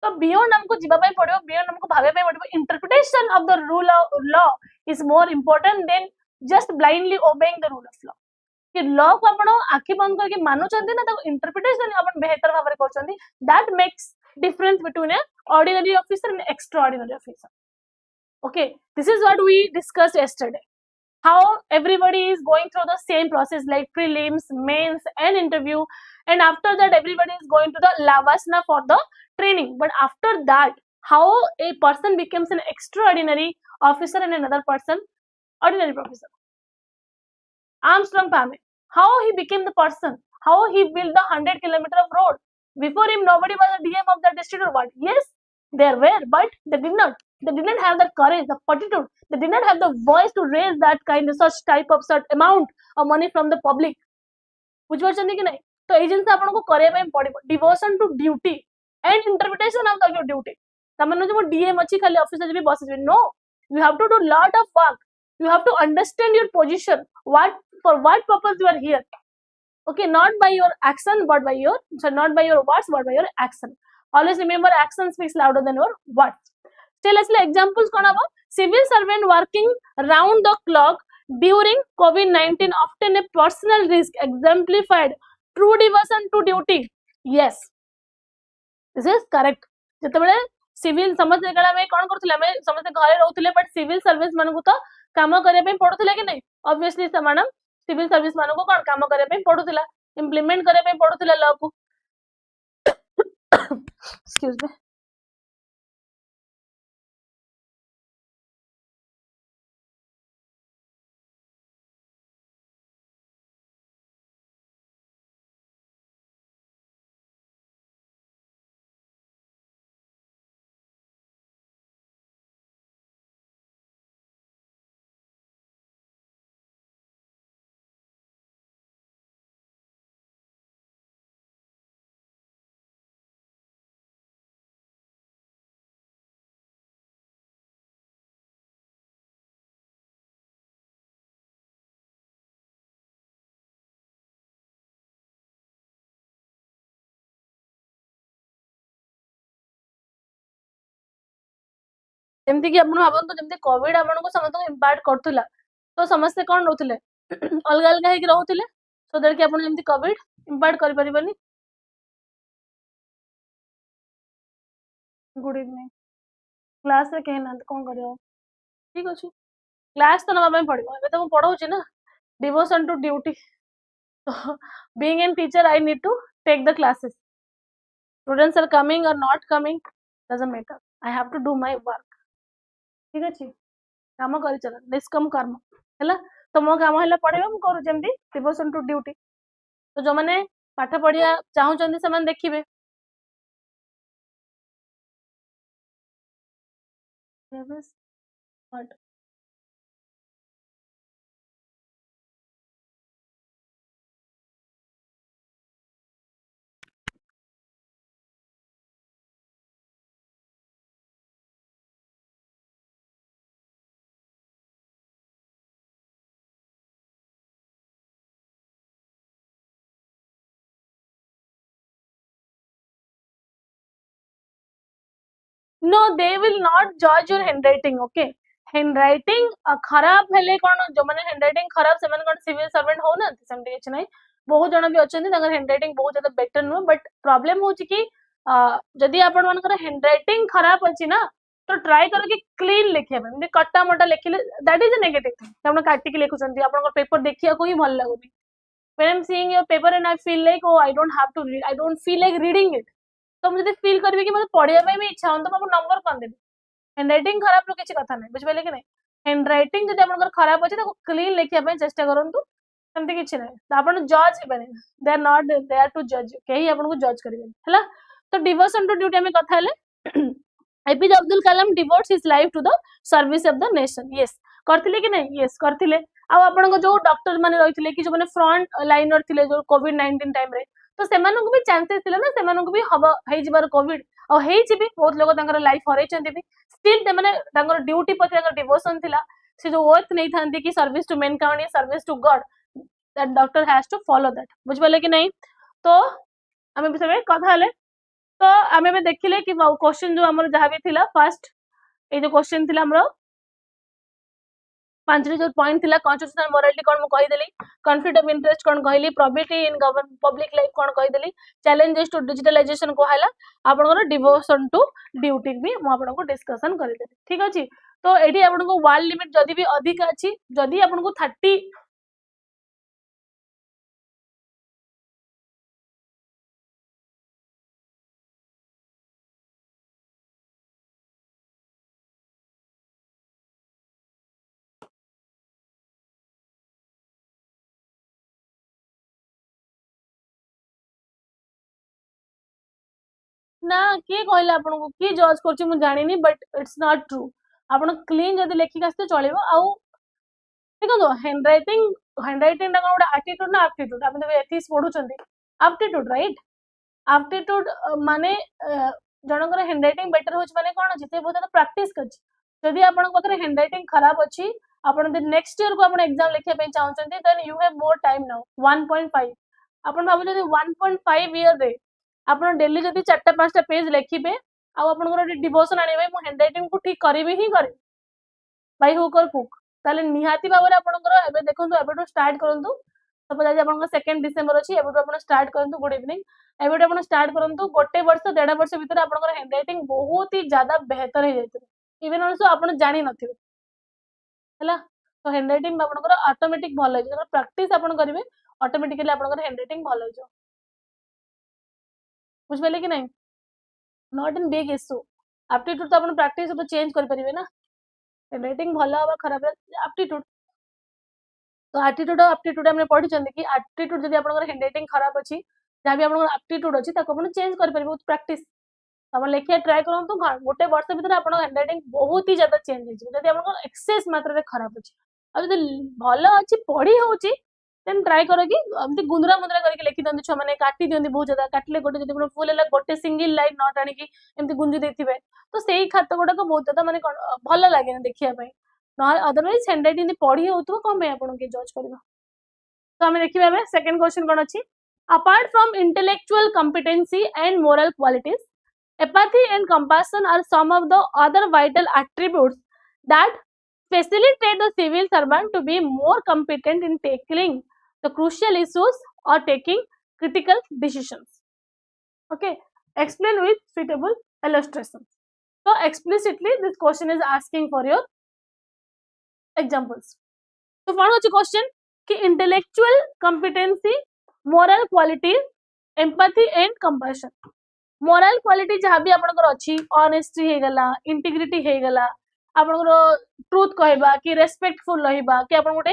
तो बियॉन्ड हमको जिबा पय पड़ियो बियॉन्ड हमको भाबे पय पड़ियो interpretation of the rule law is more important than just blindly obeying the rule of law कि लॉ को आपण आखि बंद करके मानुचंती ना ताको इंटरप्रिटेशन आपण बेहतर भाबरे करचंती that makes difference between a ordinary officer and extraordinary officer okay this is what we discussed yesterday how everybody is going through the same process like prelims mains and interview and after that everybody is going to the lavasana for the training but after that how a person becomes an extraordinary officer and another person ordinary professor Armstrong family how he became the person how he built the 100-kilometer of road before him nobody was a DM of that district or what yes there were but they didn't have that courage the fortitude they did not have the voice to raise that kind of such type of such amount of money from the public बुझ परछन कि नहीं तो ए जिंस आपन को करे पे पड़िबो devotion to duty and interpretation of the duty तमन जो डीएम अछि खाली ऑफिसर जे बस no you have to do lot of work you have to understand your position what for what purpose you are here okay not by your action but by your not by your words but by your action always remember action speaks louder than your words still as examples kon aba civil servant working round the clock during COVID-19 often a personal risk exemplified true devotion to duty yes this is correct jete bele civil समझ गला में कोन करथले में समझ घरे रहउथले but civil service मन को तो काम करे पे पड़ुथले कि नहीं ऑब्वियसली समान सिविल सर्विस मन को कोन काम करे पे पड़ुथला इंप्लीमेंट करे पे पड़ुथला लॉ को एक्सक्यूज मी ଯେମିତି କି ଆପଣ ଭାବନ୍ତୁ ଯେମିତି କୋଭିड ଆପଣଙ୍କୁ ସମସ୍ତଙ୍କୁ ଇମ୍ପାକ୍ଟ କରୁଥିଲା ତ ସମସ୍ତେ କଣ ରହୁଥିଲେ ଅଲଗା ଅଲଗା ହେଇକି ରହୁଥିଲେ ସो ଦ୍ୟାଟ କି ଆପଣ ଯେମିତି କୋଭିड ଇମ୍ପାକ୍ଟ କରିପାରିବନି। गुड इवनिंग क्लास रे कहीं ना कौन करियो ठीक अछि क्लास तो नबा में पड़िबो एबे तो पढ़ाउची ना devotion to duty so being an teacher I need to take the classes students are coming or not coming doesn't matter I have to do my work ठीक अछि काम करि चला निष्कम कर्म हैला तो मो काम हैला पढ़ेबा हम करू जेमदी डिवोशन टू ड्यूटी तो जो माने पाठ पढ़िया चाहू चंदी समान देखिबे what no they will not judge your handwriting okay handwriting खराब हेले कोन जो माने handwriting खराब से माने कोन सिविल सर्वेंट हो ना सेमते किछ नै बहुत जण भी अछंती तांगर handwriting बहुत ज्यादा बेटर नो बट प्रॉब्लम होची कि जदी आपण मानकर handwriting खराब अछि ना तो ट्राई करो कि क्लीन लिखे म्हणजे कट्टा मोटा लिखिले that is a negative thing आपण काटी के लिखुचंती आपण पेपर देखिया को ही भल लागुनी when I'm seeing your paper and I feel like oh I don't have to read I don't feel like reading it तो मुझे फील करबे कि मतलब पढ़िया में भी इच्छा हो तो मैं नंबर कौन देबी हैंडराइटिंग खराब रो किछि कथा नै बुझबेले कि नै हैंडराइटिंग जदि आपनकर खराब अछि त क्लीन लिखिया ପାଇଁ चेष्टा करंतु सेमति किछि नै त आपन जज हेबे नै they are not there to जज केही आपन को जज करिवे हला तो डिवोशन टू ड्यूटी में कथा हेले APJ Abdul Kalam devotes his life to the service of the nation yes करथिले कि नै यस करथिले आ आपन को जो डॉक्टर माने रहिथिले कि जो माने फ्रंट लाइनर थिले जो कोविड 19 टाइम रे तो सेमानन को भी चांसेस थिले ना सेमानन को भी हबा हेइ जिबार कोविड आ हेइ छि भी बहुत लोग तांकर लाइफ हरै चंती भी स्टिल दे माने तांकर ड्यूटी पति तांकर डिवोशन थिला से जो ओथ नै थांती कि service to mankind service to God that doctor has to follow that बुझबेले कि नै तो हमें बिसरे कथा हले तो आमे में देखिले कि क्वेश्चन जो हमर जहां भी थिला फर्स्ट ए जो क्वेश्चन थिला हमरो पांचरे जो पॉइंट थिला कॉन्स्टिट्यूशनल मोरालिटी कोन म कहि देली कॉन्फ्लिक्ट ऑफ इंटरेस्ट कोन कहली probability in govern public life कोन कहि देली चैलेंजेस टू डिजिटलाइजेशन को हैला आपनकर डिवोशन टू ड्यूटी भी म आपन को डिस्कशन करि देली ठीक अछि तो एठी आपन को वाल लिमिट जदी भी अधिक अछि जदी आपन को 30 ना के कहला आपन को की जज करछि मु जानिनी बट इट्स नॉट ट्रू आपन क्लीन जदी लेखि आस्ते चलेबो आउ देखो हैंडराइटिंग टा कोन एटीट्यूड ना एप्टीट्यूड आपन तो एथिक्स पढुचंदी एप्टीट्यूड राइट एप्टीट्यूड माने जनकर हैंडराइटिंग बेटर होच माने कोन अछि ते बहुत प्रैक्टिस करछि जदी आपन पथरे हैंडराइटिंग खराब अछि आपन द नेक्स्ट ईयर को आपन एग्जाम लिखे पे चाहउचंदी then you have more time now 1.5 आपन भाबु जदी 1.5 ईयर रे आपन डेली जदी 4-5 पेज लिखिबे आ आपन डिवोशन आनिबे मु हैंडराइटिंग को ठीक करबी ही करबी बाय हुक और कुक ताले निहाती भाबरे आपनकर एबे देखंतु एबेटो स्टार्ट करंतु सपोज आज आपनकर 2 डिसेंबर अछि एबेटो आपन स्टार्ट करंतु गुड इवनिंग एबेटो आपन स्टार्ट करंतु गोटे वर्ष 1.5 वर्ष भीतर आपनकर हैंडराइटिंग बहुत ही ज्यादा बेहतर हे जैते इवन ऑल्सो आपन जानि नथिबे हला तो हैंडराइटिंग आपनकर ऑटोमेटिक भल हे जकर प्रैक्टिस आपन करिवे ऑटोमेटिकली आपनकर हैंडराइटिंग भल हे जो बुझबेले कि नहीं not in big issue aptitude तो आपन प्रैक्टिस तो चेंज कर परिवे ना हैंडराइटिंग भल हवा खराब एप्टीट्यूड तो एटीट्यूड और एप्टीट्यूड हमने पढ़ी चंदी कि एप्टीट्यूड जदी आपन हैंडराइटिंग खराब अछि जा भी आपन एप्टीट्यूड अछि ताको आपन चेंज कर परिबे विथ प्रैक्टिस अपन लेखिया ट्राई करंतु गोटे वर्ष भीतर आपन हैंडराइटिंग बहुत ही ज्यादा चेंज हे जदी आपन एक्सेस मात्रा रे खराब अछि आ जदी भल अछि पढ़ी होउची देन ट्राई करो कि हमती गुंदरा मुंदरा करके लिखि दंतु छ माने काटी दियंती बहुत ज्यादा काटले गोटे जदी फुल हला गोटे सिंगल लाइन नोट आनी कि एमती गुंजी देथिबे तो सेही खात गोटा को बहुत ज्यादा माने भल लागे ना देखिया पई न अदरवाइज हैंडराइटिंग पढ़ी होतु कम पे आपन के जज करबा तो हमें देखिबा बे सेकंड क्वेश्चन कोन अछि apart from intellectual competency and moral qualities Empathy and compassion are some of the other vital attributes that facilitate the civil servant to be more competent in tackling the crucial issues or taking critical decisions. Okay, explain with suitable illustrations. So explicitly this question is asking for your examples. So what was the question? कि intellectual competency, moral qualities, empathy and compassion. Moral quality जहाँ भी आपनकर अच्छी honesty है गला, integrity है गला, आपनकर truth कहबा कि respectful रहिबा कि आपन गोटे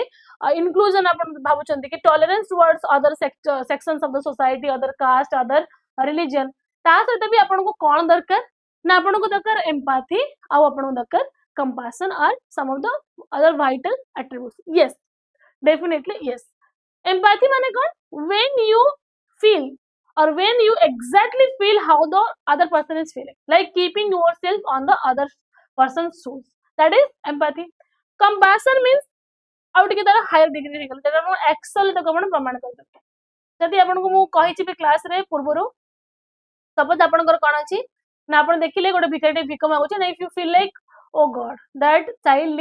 inclusion आपन भाबुचंती कि tolerance towards other sections of the society, other caste, other religion. ता सहित भी आपन को कौन दरकार ना आपन को दरकार empathy आ आपन को दरकार compassion are some of the other vital attributes. Yes, definitely yes. Empathy माने कौन? When you feel or when you exactly feel how the other person is feeling, like keeping yourself on the other person's shoes, that is empathy. Compassion means out के तरह higher degree निकल तेरा वो excel तक अपन प्रमाण कर सकते हैं. जब अपन को वो कही ची पे क्लास रे पूर्वरो suppose अपन कर कौन अच्छी ना अपन देखिले गोटे भिखारी भिख मागुचे ना, if you feel like oh god that child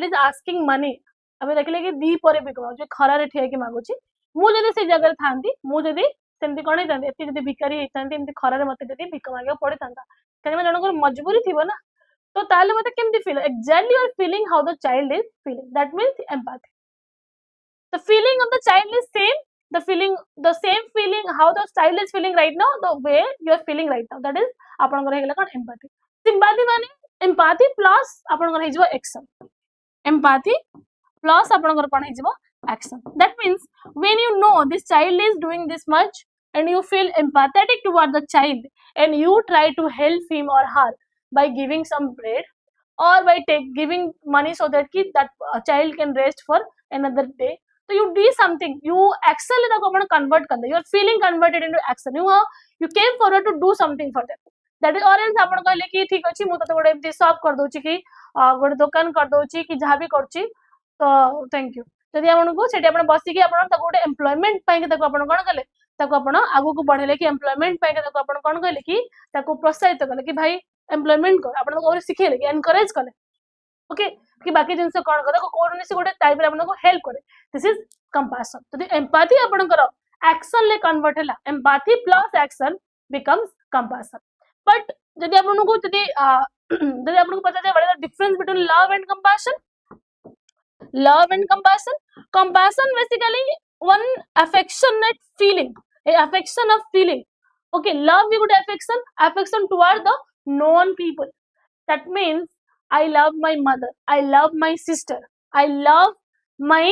is asking money, अबे देखिले कि दी परे भिख मागुचे खरा रे ठिया के मागुची, मु जदि से जगह थांती मु जदि सेमती कोन हेतांती एति जदि भिखारी हेतांती एमती खरा रे मते जदि भिख मागे पड़े थांता काहे जनकर मजबूरी थिबो ना, तो ताले मते केमती feel exactly you are feeling how the child is feeling, that means empathy. The feeling of the child is same, the same feeling how the child is feeling right now, the way you are feeling right now, that is आपनकर हेगला कोन empathy. Sympathy माने empathy plus आपनकर हेजबो action, empathy plus आपनकर कोन हेजबो action. That means when you know this child is doing this much and you feel empathetic toward the child and you try to help him or her by giving some bread or by giving money so that that child can rest for another day, so you do something, you action le ko convert kar, your feeling converted into action, you came forward to do something for them. That is or else apan कहले कि ठीक अछि मु त गोटे एमती shop कर दोची कि गोटे दुकान कर दोची कि जहाँ भी करची तो थैंक यू. जदि आपको सेठी आपण बसी कि आपण त गोटे एम्प्लॉयमेंट पाई के तको आपण कोन कले तको आपण आगु को बढ़ेले कि एम्प्लॉयमेंट पाई के तको आपण कोन कहले कि तको प्रोत्साहित कले कि भाई एम्प्लॉयमेंट कर, आपण को और सिखेले कि एनकरेज कले. ओके कि बाकी जिंस कोन करे को कोन से गोटे टाइप रे आपण को हेल्प करे, दिस इज कंपैशन. तो द एम्पैथी आपण करो एक्शन ले कन्वर्ट हैला, empathy plus action becomes compassion. But जदि आपण को जदि आपण को पता जाय what is the difference between love and compassion. Love and compassion basically one affectionate feeling, a affection of feeling. Okay, love we would affection toward the known people. That means I love my mother, I love my sister, I love my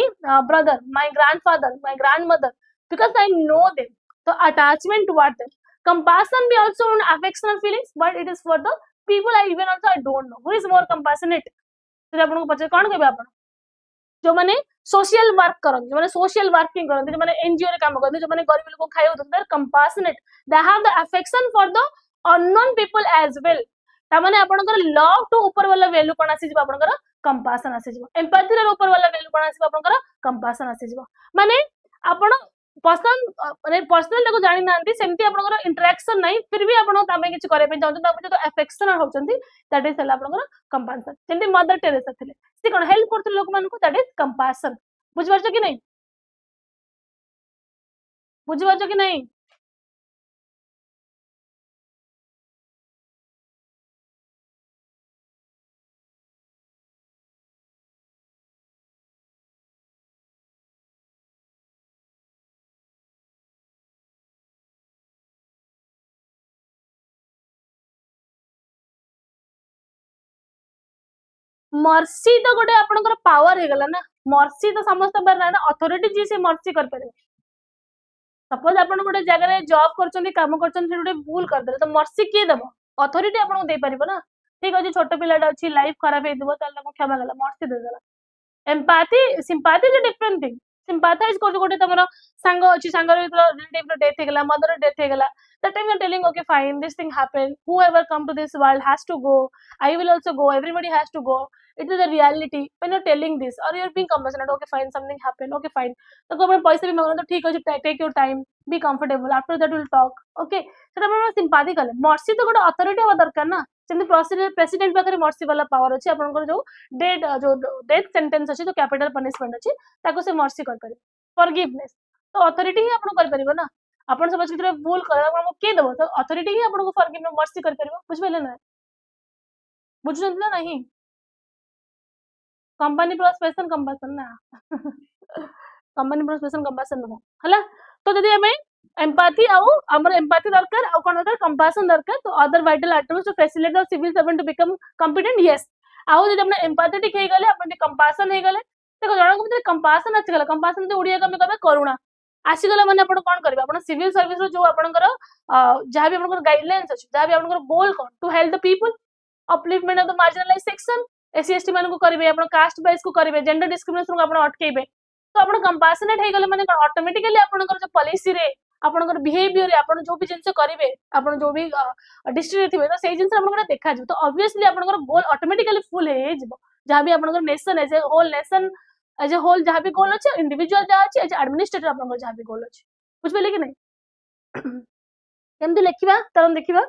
brother, my grandfather, my grandmother, because I know them, so attachment toward them. Compassion be also an affectional feelings, but it is for the people I even also I don't know who is more compassionate. तो आपन को पचे कोन कहबे आपन जो माने social work करन, जो माने सोशल वर्किंग करन, जो माने एनजीओ रे काम करन, जो माने गरीब लोग को खाइयो they compassionate, they have the affection for the unknown people as well. ता माने आपनकर लव टू ऊपर वाला वैल्यू कोन आसी जिवो, आपनकर कंपैशन आसी जिवो. एम्पैथी रे ऊपर वाला वैल्यू कोन आसी आपनकर कंपैशन आसी जिवो. माने आपन पर्सनल को जानि नांती सेमती आपनकर इंटरेक्शन नाही, फिर भी आपन तामे किछ करे पे चाहत तामे तो अफेक्शन होचंती, दैट इज आपनकर कंपैशन. जेंती मदर टेरेसा थिले से कोन हेल्प करथि लोक मान को, दैट इज कंपैशन. बुझबारछ कि नहीं, बुझबारछ कि नहीं. मर्सी तो गोटे आपनकर पावर हे गला ना, मर्सी तो समस्त बार ना अथॉरिटी जी से मर्सी कर पारे. सपोज आपन गोटे जगह रे जॉब करचंदी, काम करचंदी, से गोटे भूल कर देले तो मर्सी के देबो, अथॉरिटी आपन को दे परिबो ना. ठीक अछि छोट पिलाटा अछि लाइफ खराब हे दिबो ताले को क्षमा गला मर्सी दे देला. Empathy sympathy is a different thing. sympathize कर गोटे तमरो सांग अछि सांग रिलेटिव रो डेथ हेगला मदर डेथ हेगला that time you're telling okay fine this thing happened whoever come to this world has to go I will also go everybody has to go it is a reality when you're telling this or you're being compassionate okay fine something happened okay fine तो को पैसा भी मांगना तो ठीक है take your time be comfortable after that we'll talk okay सेटा हम सिंपैथी कले मर्सी तो गोटे अथॉरिटी होबा दरकार ना जेंति प्रेसिडेंट पाखरे मर्सी वाला पावर अछि आपनकर जो डेथ सेंटेंस अछि तो कैपिटल पनिशमेंट अछि ताको से मर्सी कर पारे फॉरगिवनेस तो अथॉरिटी ही आपन कर परिबो ना आपन सब किछरे भूल कर हम के देबो तो अथॉरिटी ही आपन को फॉरगिव मर्सी कर परिबो बुझबेले ना बुझन ना नहीं कंपनी प्लस स्पेशल कंपैशन ना कंपनी प्लस स्पेशल कंपैशन न हला तो जदी हमें एम्पैथी आउ हमर एम्पैथी दरकार आ कोन दरकार कंपैशन दरकार तो other vital items to facilitate the civil servant to become competent yes आउ जदी हमने एम्पैथेटिक हे गले अपन कंपैशन हे गले देखो जणा को कंपैशन आछि गला कंपैशन तो ओडिया में कहबे करुणा आसी गला माने अपन कोन करबे अपन सिविल सर्विस रो जो आपनकर जहां भी आपनकर गाइडलाइंस अछि जहां भी आपनकर गोल कोन to help the people upliftment of the marginalize section SC ST मान को करिवे अपन कास्ट वाइज को करिवे जेंडर डिस्क्रिमिनेशन को अपन अटकेबे तो अपन कंपैशनेट हे गले माने ऑटोमेटिकली आपनकर जो पॉलिसी रे आपनकर बिहेवियर रे अपन जो भी जिंस करिवे अपन जो भी डिस्ट्रिक्ट रे थिबे तो सेही जिंस आपनकर देखा जो तो ऑब्वियसली आपनकर गोल ऑटोमेटिकली फुल हे जिवो जहां भी आपनकर नेशन एज ए होल जहां भी गोल अछि इंडिविजुअल जहां अछि एज एडमिनिस्ट्रेटर आपनकर जहां भी गोल अछि बुझबेले कि नहीं केमति लेखिबा तरन देखिबा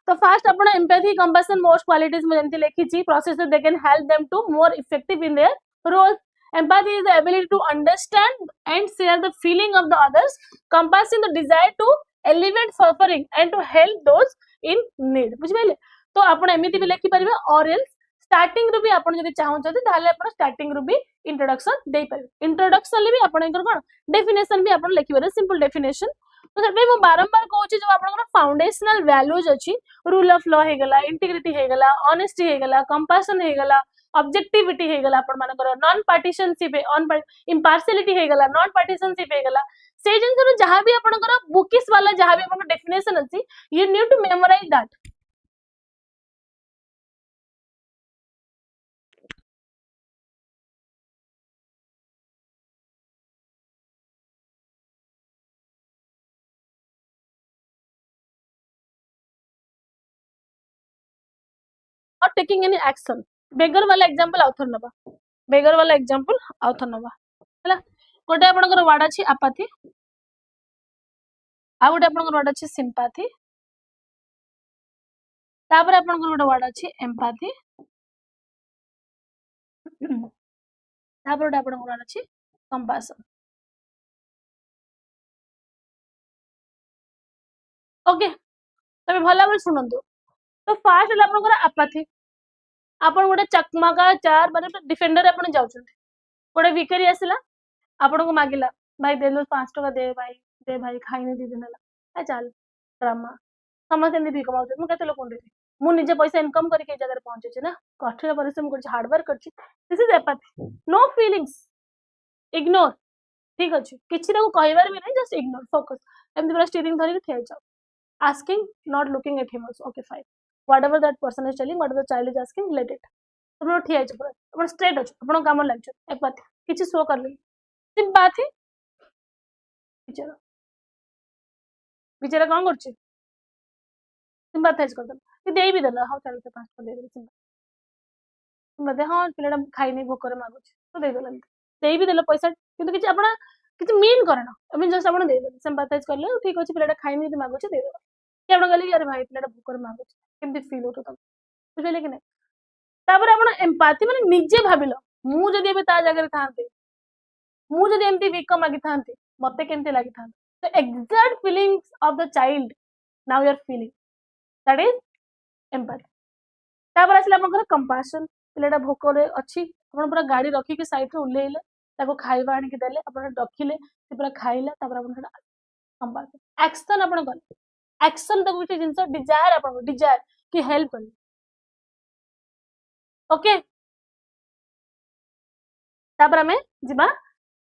तो फर्स्ट अपन एम्पैथी कंपैशन मोस्ट क्वालिटीज में जेंति लिखी छी process they can help them to more effective in their role empathy is the ability to understand and share the feeling of the others compassion the desire to alleviate suffering and to help those in need बुझबेले तो आपण एमिति भी लिखि परिबे और else starting रू भी आपण जदी चाहौ छथि ताले आपण स्टार्टिंग रू भी इंट्रोडक्शन दे परिबे इंट्रोडक्शन ले भी आपण एकर कोन डेफिनेशन भी आपण लिखि परिबे सिंपल डेफिनेशन तो सेटा मैं बारंबार कहू छी जो आपण फाउंडेशनल वैल्यूज अछि रूल ऑफ लॉ हे गला इंटीग्रिटी हे गला ऑनेस्टी हे गला कंपैशन हे गला ऑब्जेक्टिविटी हे गला आपण मानकर नॉन पार्टीशनशिप ऑन इम्पार्शियलिटी हे गला नॉन पार्टीशनशिप हे गला से जिंस जहां भी आपनकर बुकिस वाला जहां भी आपन डेफिनेशन अछि you need to memorize that और टेकिंग एनी एक्शन बेगर वाला एग्जांपल आउथर नबा बेगर वाला एग्जांपल आउथर नबा हला गोटे आपनकर वर्ड अछि अपैथी आ गोटे आपनकर वर्ड अछि सिंपैथी तापर आपनकर गोटे वर्ड अछि एम्पैथी तापर गोटे आपनकर वर्ड अछि कंपैशन ओके तबे भला बल सुनंतु तो फास्ट हला आपनकर अपैथी आपण गोटे चकमाका चार माने डिफेंडर आपण जाउछन गोटे विकेरी आसिला आपण को मागिला भाई देलो 5 टका दे भाई खाइने दी दिन हला चल ड्रामा समझ नहीं भी कमाउ मु केते लोक दे मु निजे पैसा इनकम करके जगह पहुंचे छी ना कठोर परिश्रम कर हार्ड वर्क कर छी this is apathy no feelings ignore ठीक अछि किछि ताको कहबार भी नहीं जस्ट इग्नोर फोकस एमति पूरा स्टीयरिंग धरि ठिया जाओ asking not looking at him also okay fine whatever that person is telling whatever the child is asking let it तुम ठिया छ पूरा अपन स्ट्रेट अछि अपन काम लाग छ एपैथी किछि शो कर ले सिंपैथी बिचारा कोन कर छी सिंपैथाइज कर दल कि देई भी दला हां चल से 5 को दे दे सिंपैथी हां पिलडा खाइ नै भोकर मागु छ तो दे दलन देई भी दला पैसा किंतु किछि अपना किछि मीन करना I mean just upon they they sympathise कर ले ठीक अछि पिलडा खाइ नै मागु छ दे दे कि आपण गली यार भाई पिलडा भोकर मागु छ केमति फील होतो तब बुझले कि नै तापर आपण एम्पैथी माने निजे भाबिलो मु जदी एबे ता जगह रे थांते मु जदी एमती वीक मागी थांते मते केमते लागि थांते तो exact feelings of the child now you are feeling that is empathy तापर आसला आपण कंपैशन पिलेटा भोकरे अछि आपण पूरा गाड़ी रखी के साइड रे उलेइले ताको खाइबा आनी के देले आपण रखिले से पूरा खाइला तापर आपण कंपैशन एक्शन आपण कर एक्शन तक किछि जिंस डिजायर आपण डिजायर कि हेल्प कर ओके तापर हमें जिबा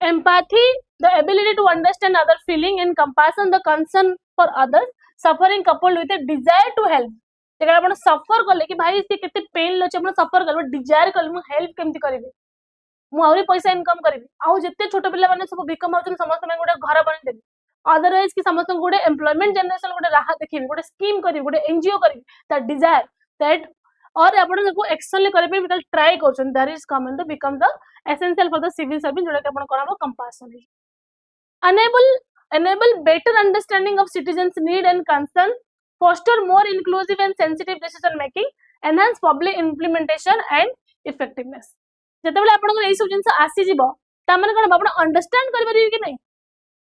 empathy the ability to understand other feeling and compassion the concern for others suffering coupled with a desire to help जेकर आपण सफर करले कि भाई से केते पेन लछ आपण सफर करबे डिजायर करले मु हेल्प केमति करबे मु आउरी पैसा इनकम करी आउ जिते छोट पिला माने सब भिक माउछन समस्त में गोटे घर बने देबी अदरवाइज कि समस्त गोटे एम्प्लॉयमेंट जनरेशन गोटे राह देखिबी गोटे स्कीम करी गोटे एनजीओ करी दैट डिजायर दैट और आपण को एक्शन करे पे बिकॉज़ ट्राई करछन that is come in the become the essential for the civil service जोटा कि आपण करबो कंपासन enable better understanding of citizens need and concern foster more inclusive and sensitive decision making enhance public implementation and effectiveness जेतेबेले आपण एई सब जिंस आसी जीवो ता माने कोन आपण अंडरस्टैंड करि परिबे कि नै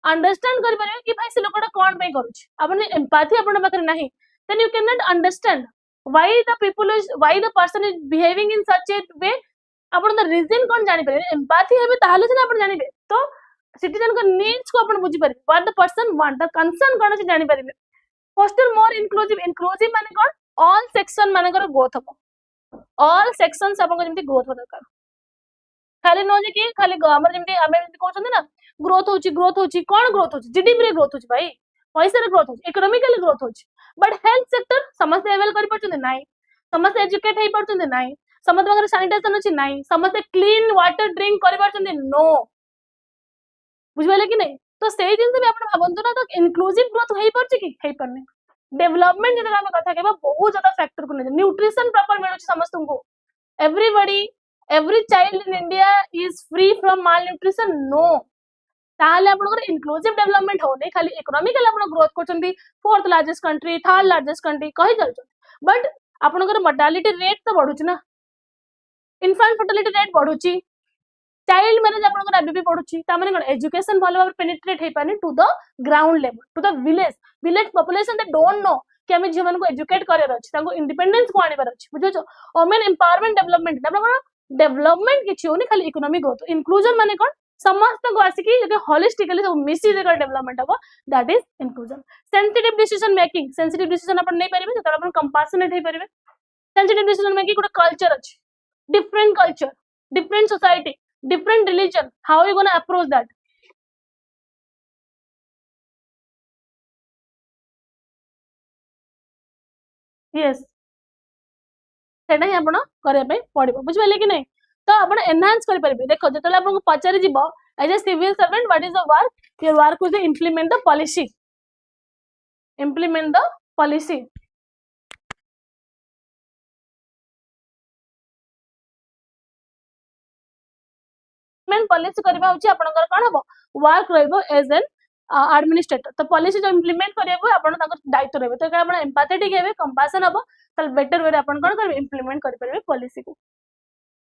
अंडरस्टैंड करि परिबे कि भाई से लोकटा कोन पे करूछ आपण एम्पैथी आपण पाखरे नाही then you cannot understand why the person is behaving in such a way आपण द रीजन कोन जानि परिबे एम्पैथी हेबे ताहाले से आपण जानिबे तो सिटीजन को नीड्स को अपन बुझी परिबे what the person want the concern कोन से जानि परिबे फोस्टर मोर इंक्लूसिव माने कोन ऑल सेक्शन माने कर ग्रोथ हो ऑल सेक्शंस अपन को जेमति ग्रोथ हो दरकार खाली नो जे कि खाली हमर जेमति हमें जेमति कहउछन ना ग्रोथ होची कोन ग्रोथ होची जीडीपी रे ग्रोथ होची भाई पैसा रे ग्रोथ होची इकोनॉमिकली ग्रोथ होची बट हेल्थ सेक्टर समस्त अवेल करि परछन नाही समस्त एजुकेट हेई परछन नाही समस्त वगैरह सैनिटेशन अछि नाही समस्त क्लीन वाटर ड्रिंक करि परछन नो बुझिबले कि नहीं तो सेही जिंस भी आपण भाबंतु ना तो इंक्लूसिव ग्रोथ हेई परछि कि हेई परने डेवलपमेंट जदि हम कथा केबा बहुत ज्यादा फैक्टर को नै न्यूट्रिशन प्रॉपर मिलुछि समस्त को everybody every child in India is free from malnutrition no ताहाले आपण इंक्लूसिव डेवलपमेंट हो नै खाली इकोनॉमिकली आपण ग्रोथ करछंती fourth largest country third largest country कहि चलछ बट आपण मोर्टालिटी रेट तो बढ़ुछि ना इन्फेंट फर्टिलिटी रेट बढ़ुछि चाइल्ड मैरिज आपण अभी बढ़ुछि ता माने कोन एजुकेशन भलो भाबे पेनिट्रेट हे पानी to the ground level to the village population they don't know कि हमें जीवन को एजुकेट करे अछि ताको इंडिपेंडेंस को आनिबार अछि बुझो वुमेन एम्पावरमेंट डेवलपमेंट आपण डेवलपमेंट किछि होनी खाली इकोनॉमिक ग्रोथ इंक्लूजन माने कोन समस्त को आसिकी जदि होलिस्टिकली सब मिसी जगह डेवलपमेंट हो that is inclusion sensitive decision आपण नै परिबे त आपण कंपैशनेट हे परिबे सेंसिटिव डिसीजन मेकिंग कोन कल्चर अछि different society different religion how are you going to approach that yes सेटा ही आपण करे पे पड़िबो बुझबे कि नै तो आपण एनहांस करि परिबे देखो जतले आपण को पचारि जीवो as a civil servant what is the work your work is to implement the policy policy करबा होची आपनकर कोन हबो वर्क रहबो एज एन एडमिनिस्ट्रेटर तो पॉलिसी जो इंप्लीमेंट करियबो आपन ताकर दायित्व रहबो तो आपण एम्पैथेटिक हेबे कंपैशन हबो त बेटर वे आपन कोन करबे इंप्लीमेंट करि परबे पॉलिसी को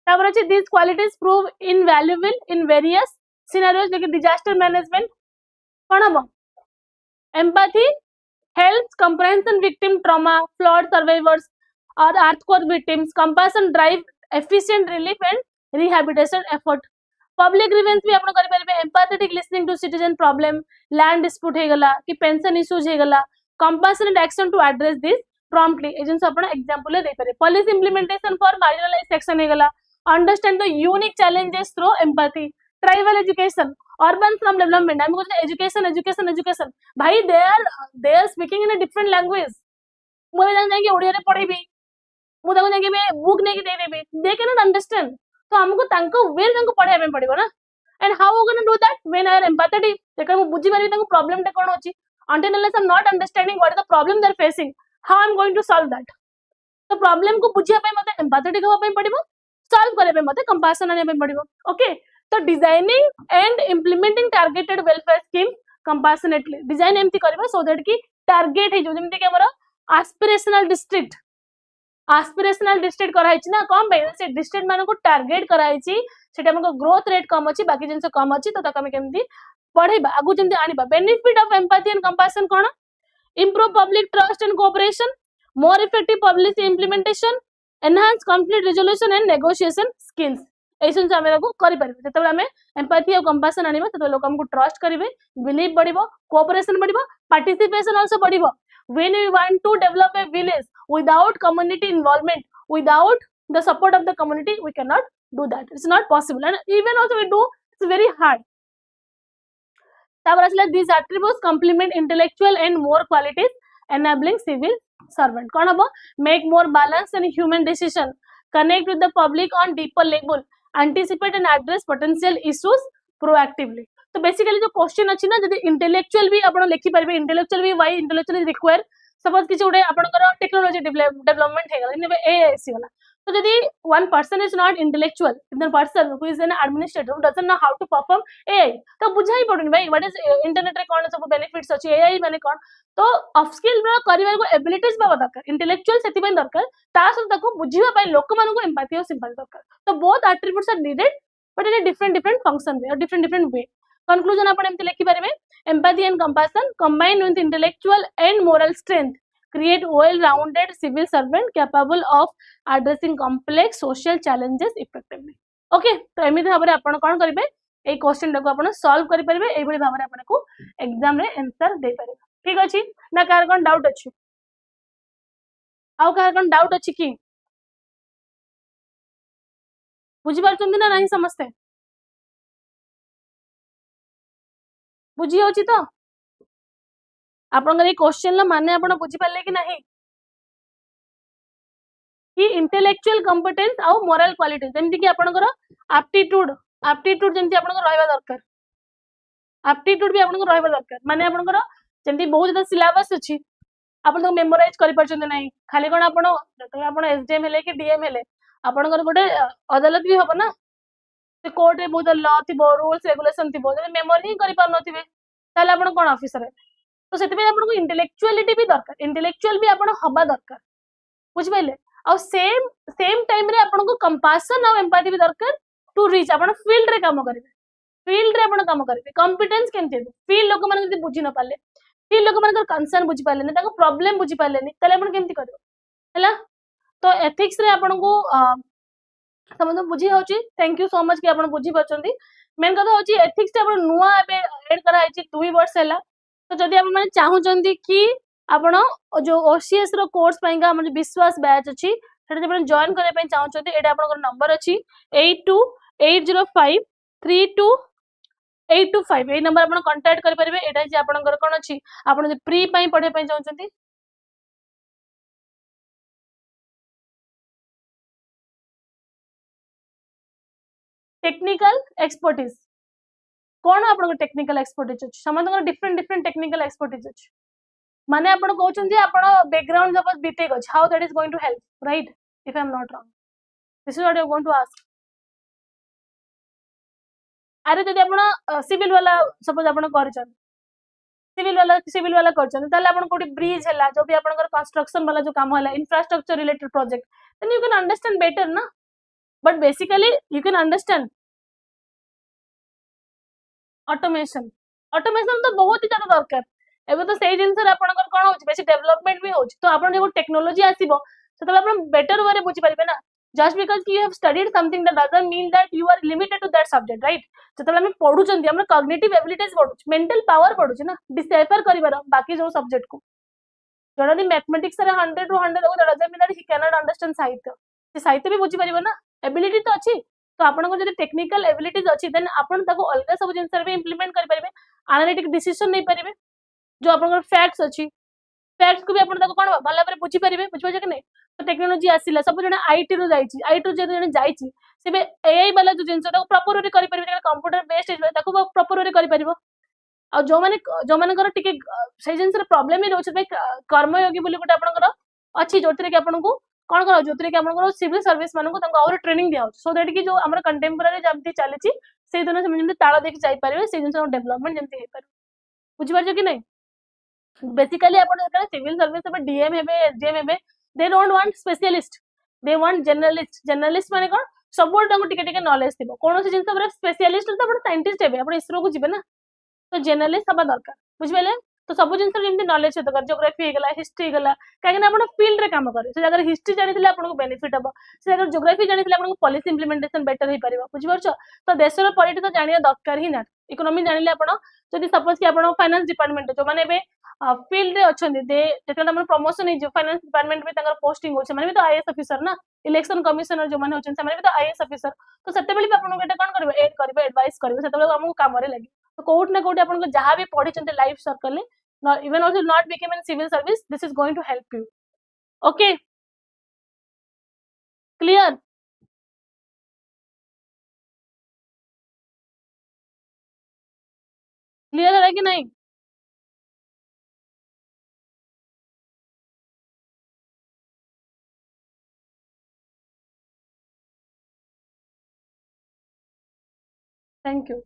तापर अछि this qualities prove invaluable in various scenarios like disaster management कोन हबो empathy helps comprehension victim trauma flood survivors और earthquake victims compassion drive efficient relief and rehabilitation effort public grievance भी आपण करि परबे empathetic listening to citizen problem land dispute हे गला कि पेंशन इश्यूज हे गला compassionate action to address this promptly एजेंस आपण एग्जांपल दे पारे policy implementation for marginalised section हे गला understand the unique challenges through empathy tribal education urban from development I am education भाई they are speaking in a different language मु जान कि ओडिया रे पढेबी मु ताको जाके बुक नै कि दे देबी दे कैन नॉट अंडरस्टैंड तो हमको तांको वे तांको पढ़ाया पे पड़िबो ना and how we gonna do that when I am empathetic देखो मु बुझी पारी तांको प्रॉब्लम टे कोन होची until unless I'm not understanding what is the problem they're facing how I'm going to solve that तो प्रॉब्लम को बुझिया पे मते एम्पैथेटिक होबा पे पड़िबो सॉल्व करे पे मते कंपैशन आने पे पड़िबो ओके तो designing and implementing targeted welfare scheme compassionately design एमती करबा सो दैट की टारगेट है जो जेमती के हमर एस्पिरेशनल डिस्ट्रिक्ट कराई ना कम पे से डिस्ट्रिक्ट मान को टारगेट कराई सेटा हमको ग्रोथ रेट कम अछि बाकी जिंस कम अछि तो तक हम केमती पढेबा आगु जेमती आनिबा benefit of empathy and compassion कोन improve public trust and cooperation more effective policy implementation enhance conflict resolution and negotiation skills एसन हम एगो करि परबे जतबे हम एम्पैथी और कंपैशन आनिबा तबे लोक हमको ट्रस्ट करिवे बिलीव बढ़िबो कोऑपरेशन बढ़िबो पार्टिसिपेशन आल्सो बढ़िबो when we want to develop a village without community involvement without the support of the community we cannot do that it's not possible and even also we do it's very hard tabar asla these attributes complement intellectual and more qualities enabling civil servant kon habo make more balanced and human decision connect with the public on deeper level anticipate and address potential issues proactively. तो basically जो question अच्छी ना जदि intellectual भी आपण लिखि परिबे intellectual भी why intellectual is require suppose किसी उडे आपनकर टेक्नोलॉजी डेवलपमेंट हे गला ने ए एसी गला तो जदि one person is not intellectual the person who is an administrator who doesn't know how to perform AI तो बुझाई पडुनी भाई what is इंटरनेट रे कोन सब बेनिफिट्स अछि AI माने कोन तो ऑफ स्किल रो करिवार को एबिलिटीज बाबा दरकार इंटेलेक्चुअल सेति पय दरकार ता सब ताको बुझिबा पय लोक मानु को एम्पैथी और सिंपैथी दरकार तो both attributes are needed but in a different function way or different way conclusion आपण एमति लिखि परिबे empathy and compassion combined with intellectual and moral strength create well-rounded civil servant capable of addressing complex social challenges effectively. Okay, तो एमिति भाबरे आपण कोन करिवे ए question टाको आपण solve करि परिबे एई बडी भाबरे आपण को एग्जाम रे आंसर दे परिबे. ठीक अछि ना कार कोन डाउट अछि आउ कार कोन डाउट अछि कि बुझि पारछन्ती ना नाही समस्ते बुझी होछि तो आपन क्वेश्चन माने आपण बुझी पाले कि नहीं कि इंटेलेक्चुअल कंपिटेंस आउ मोरल क्वालिटी जेमति कि आपन एप्टीट्यूड जेमति आपन रहबा दरकार एप्टीट्यूड भी आपन रहबा दरकार माने आपन जेमति बहुत ज्यादा सिलेबस अछि आपन तो मेमोराइज करि परछन नहीं खाली कोन आपन जतो आपन एसडीएम हेले कि डीएम हेले आपन गोटे अदालत भी होबो ना से कोर्ट रे बहुत लॉ थिबो रूल्स रेगुलेशन थिबो जे मेमोरी करि पार नथिबे ताले आपन कोन ऑफिसर है तो सेते आपन को इंटेलेक्चुअलिटी भी दरकार इंटेलेक्चुअल भी आपन हबा दरकार बुझ पाइले और सेम टाइम रे आपन को कंपैशन और एम्पैथी भी दरकार टू रीच आपन फील्ड रे काम करिवे फील्ड रे आपन काम करिवे कॉम्पिटेंस केमते फील्ड लोक मन जदी बुझी न पाले फील्ड लोक मन कंसर्न बुझी पाले ने ताको प्रॉब्लम बुझी पाले नि ताले आपन केमती करबो हैला तो एथिक्स रे आपन को समझ बुझी होची थैंक यू सो मच कि आपन बुझी परचंदी मेन कथा होची एथिक्स रे आपन नुवा एबे ऐड करा हैची 2 वर्ष हैला तो जदि आप माने चाहूचंदी कि आपण जो ओसीएस रो कोर्स पाइंगा हमर विश्वास बैच अछि सेटा जब जॉइन करे पय चाहूचंदी एटा आपन नंबर अछि 8280328285 ए नंबर आपन कांटेक्ट करि परिबे एटा जे आपन कोन अछि आपन जे प्री पय पढे पय चाहूचंदी टेक्निकल एक्सपर्टीज कोन आपन टेक्निकल एक्सपर्टीज अछि समस्त डिफरेंट टेक्निकल एक्सपर्टीज अछि माने आपण कहउछन जे आपण बैकग्राउंड जब बीटेक अछि how that is going to help right if I am not wrong this is what you are going to ask अरे जदि आपण सिविल वाला सपोज आपण करछन सिविल वाला करछन ताले आपण कोठी ब्रिज हैला जो भी आपण कंस्ट्रक्शन वाला जो काम हैला infrastructure related project then you can understand better ना but basically you can understand automation तो बहुत ही ज्यादा दरकार एबे तो सेही जिंस रे आपन कोन होची बेसी डेवलपमेंट भी होची तो आपन जो टेक्नोलॉजी आसीबो सेतले आपन बेटर वे रे बुझी परिबे ना जस्ट बिकॉज़ कि you have studied something that doesn't mean that you are limited to that subject right जेतले हम पढुचंदी हम कॉग्निटिव एबिलिटीज पढुच मेंटल पावर पढुच ना डिसाइफर करिबार बाकी जो सब्जेक्ट को जडि मैथमेटिक्स रे 100 to 100 that doesn't mean that he can not understand साहित्य से साहित्य भी बुझी परिबो ना एबिलिटी तो अछि तो आपन को जदि टेक्निकल एबिलिटीज अछि देन आपन ताको अलगा सब जिंस रे इंप्लीमेंट करि परिबे एनालिटिक डिसीजन नै परिबे जो आपन फैक्ट्स अछि फैक्ट्स को भी आपन ताको कोन भला पर बुझी परिबे बुझबो कि नै तो टेक्नोलॉजी आसीला सब जने आईटी रो जाईची आईटी जे जने जाईची सेबे एआई वाला जो जिंस ताको प्रॉपर वे करि परिबे कंप्यूटर बेस्ड इज ताको प्रॉपर वे करि परिबो आ जो माने कर टिके से जिंस रे प्रॉब्लम ही रहउछ बे कर्मयोगी बोली गोटे आपन अछि जोतरे कि आपन को कोन करा जोतरे कि आपन सिविल सर्विस माने को ताको और ट्रेनिंग दिया सो दैट कि जो हमर कंटेम्पोररी जमती चलीची से दिन से जेमती ताळा देखि जाई परिबे से जिंस डेवलपमेंट जेमती हे परिबे बुझि पारछ कि नै बेसिकली अपन सिविल सर्विस में डीएम हेबे एसडीएम हेबे they don't want specialist they want journalist माने कोन सबोर्ट ताको टिके नॉलेज थिबो कोनो से जिंस पर स्पेशलिस्ट तो अपन साइंटिस्ट हेबे अपन इसरो को जिबे ना तो जर्नलिस्ट हबा दरकार बुझबेले तो सब जिंस जेमती नॉलेज दरकार ज्योग्राफी हे गला हिस्ट्री गला काहे ना अपन फील्ड रे काम करे से जगह हिस्ट्री जानिथिले अपन को बेनिफिट हबो से जगह ज्योग्राफी जानिथिले अपन को पॉलिसी इंप्लीमेंटेशन बेटर हे परिबो बुझि परछ तो देश रो पॉलिटी तो जानिया दरकार ही ना इकोनॉमी जानिले अपन जदि सपोज कि अपन फाइनेंस डिपार्टमेंट जो माने बे फील्ड रे अछंदी दे जेतन हमर प्रमोशन हे जो फाइनेंस डिपार्टमेंट में तांगर पोस्टिंग होछ माने भी तो आईएएस ऑफिसर ना इलेक्शन कमिश्नर जो माने होछन से माने भी तो आईएएस ऑफिसर तो सेते बेली अपन एटा कोन करबे एड करबे एडवाइस करबे सेते बेली हमको काम रे लागी तो कोउट ना कोउट अपन को जहां भी पढी चंते life circle even also not become in civil service this is going to help you okay clear है कि नहीं? Thank you.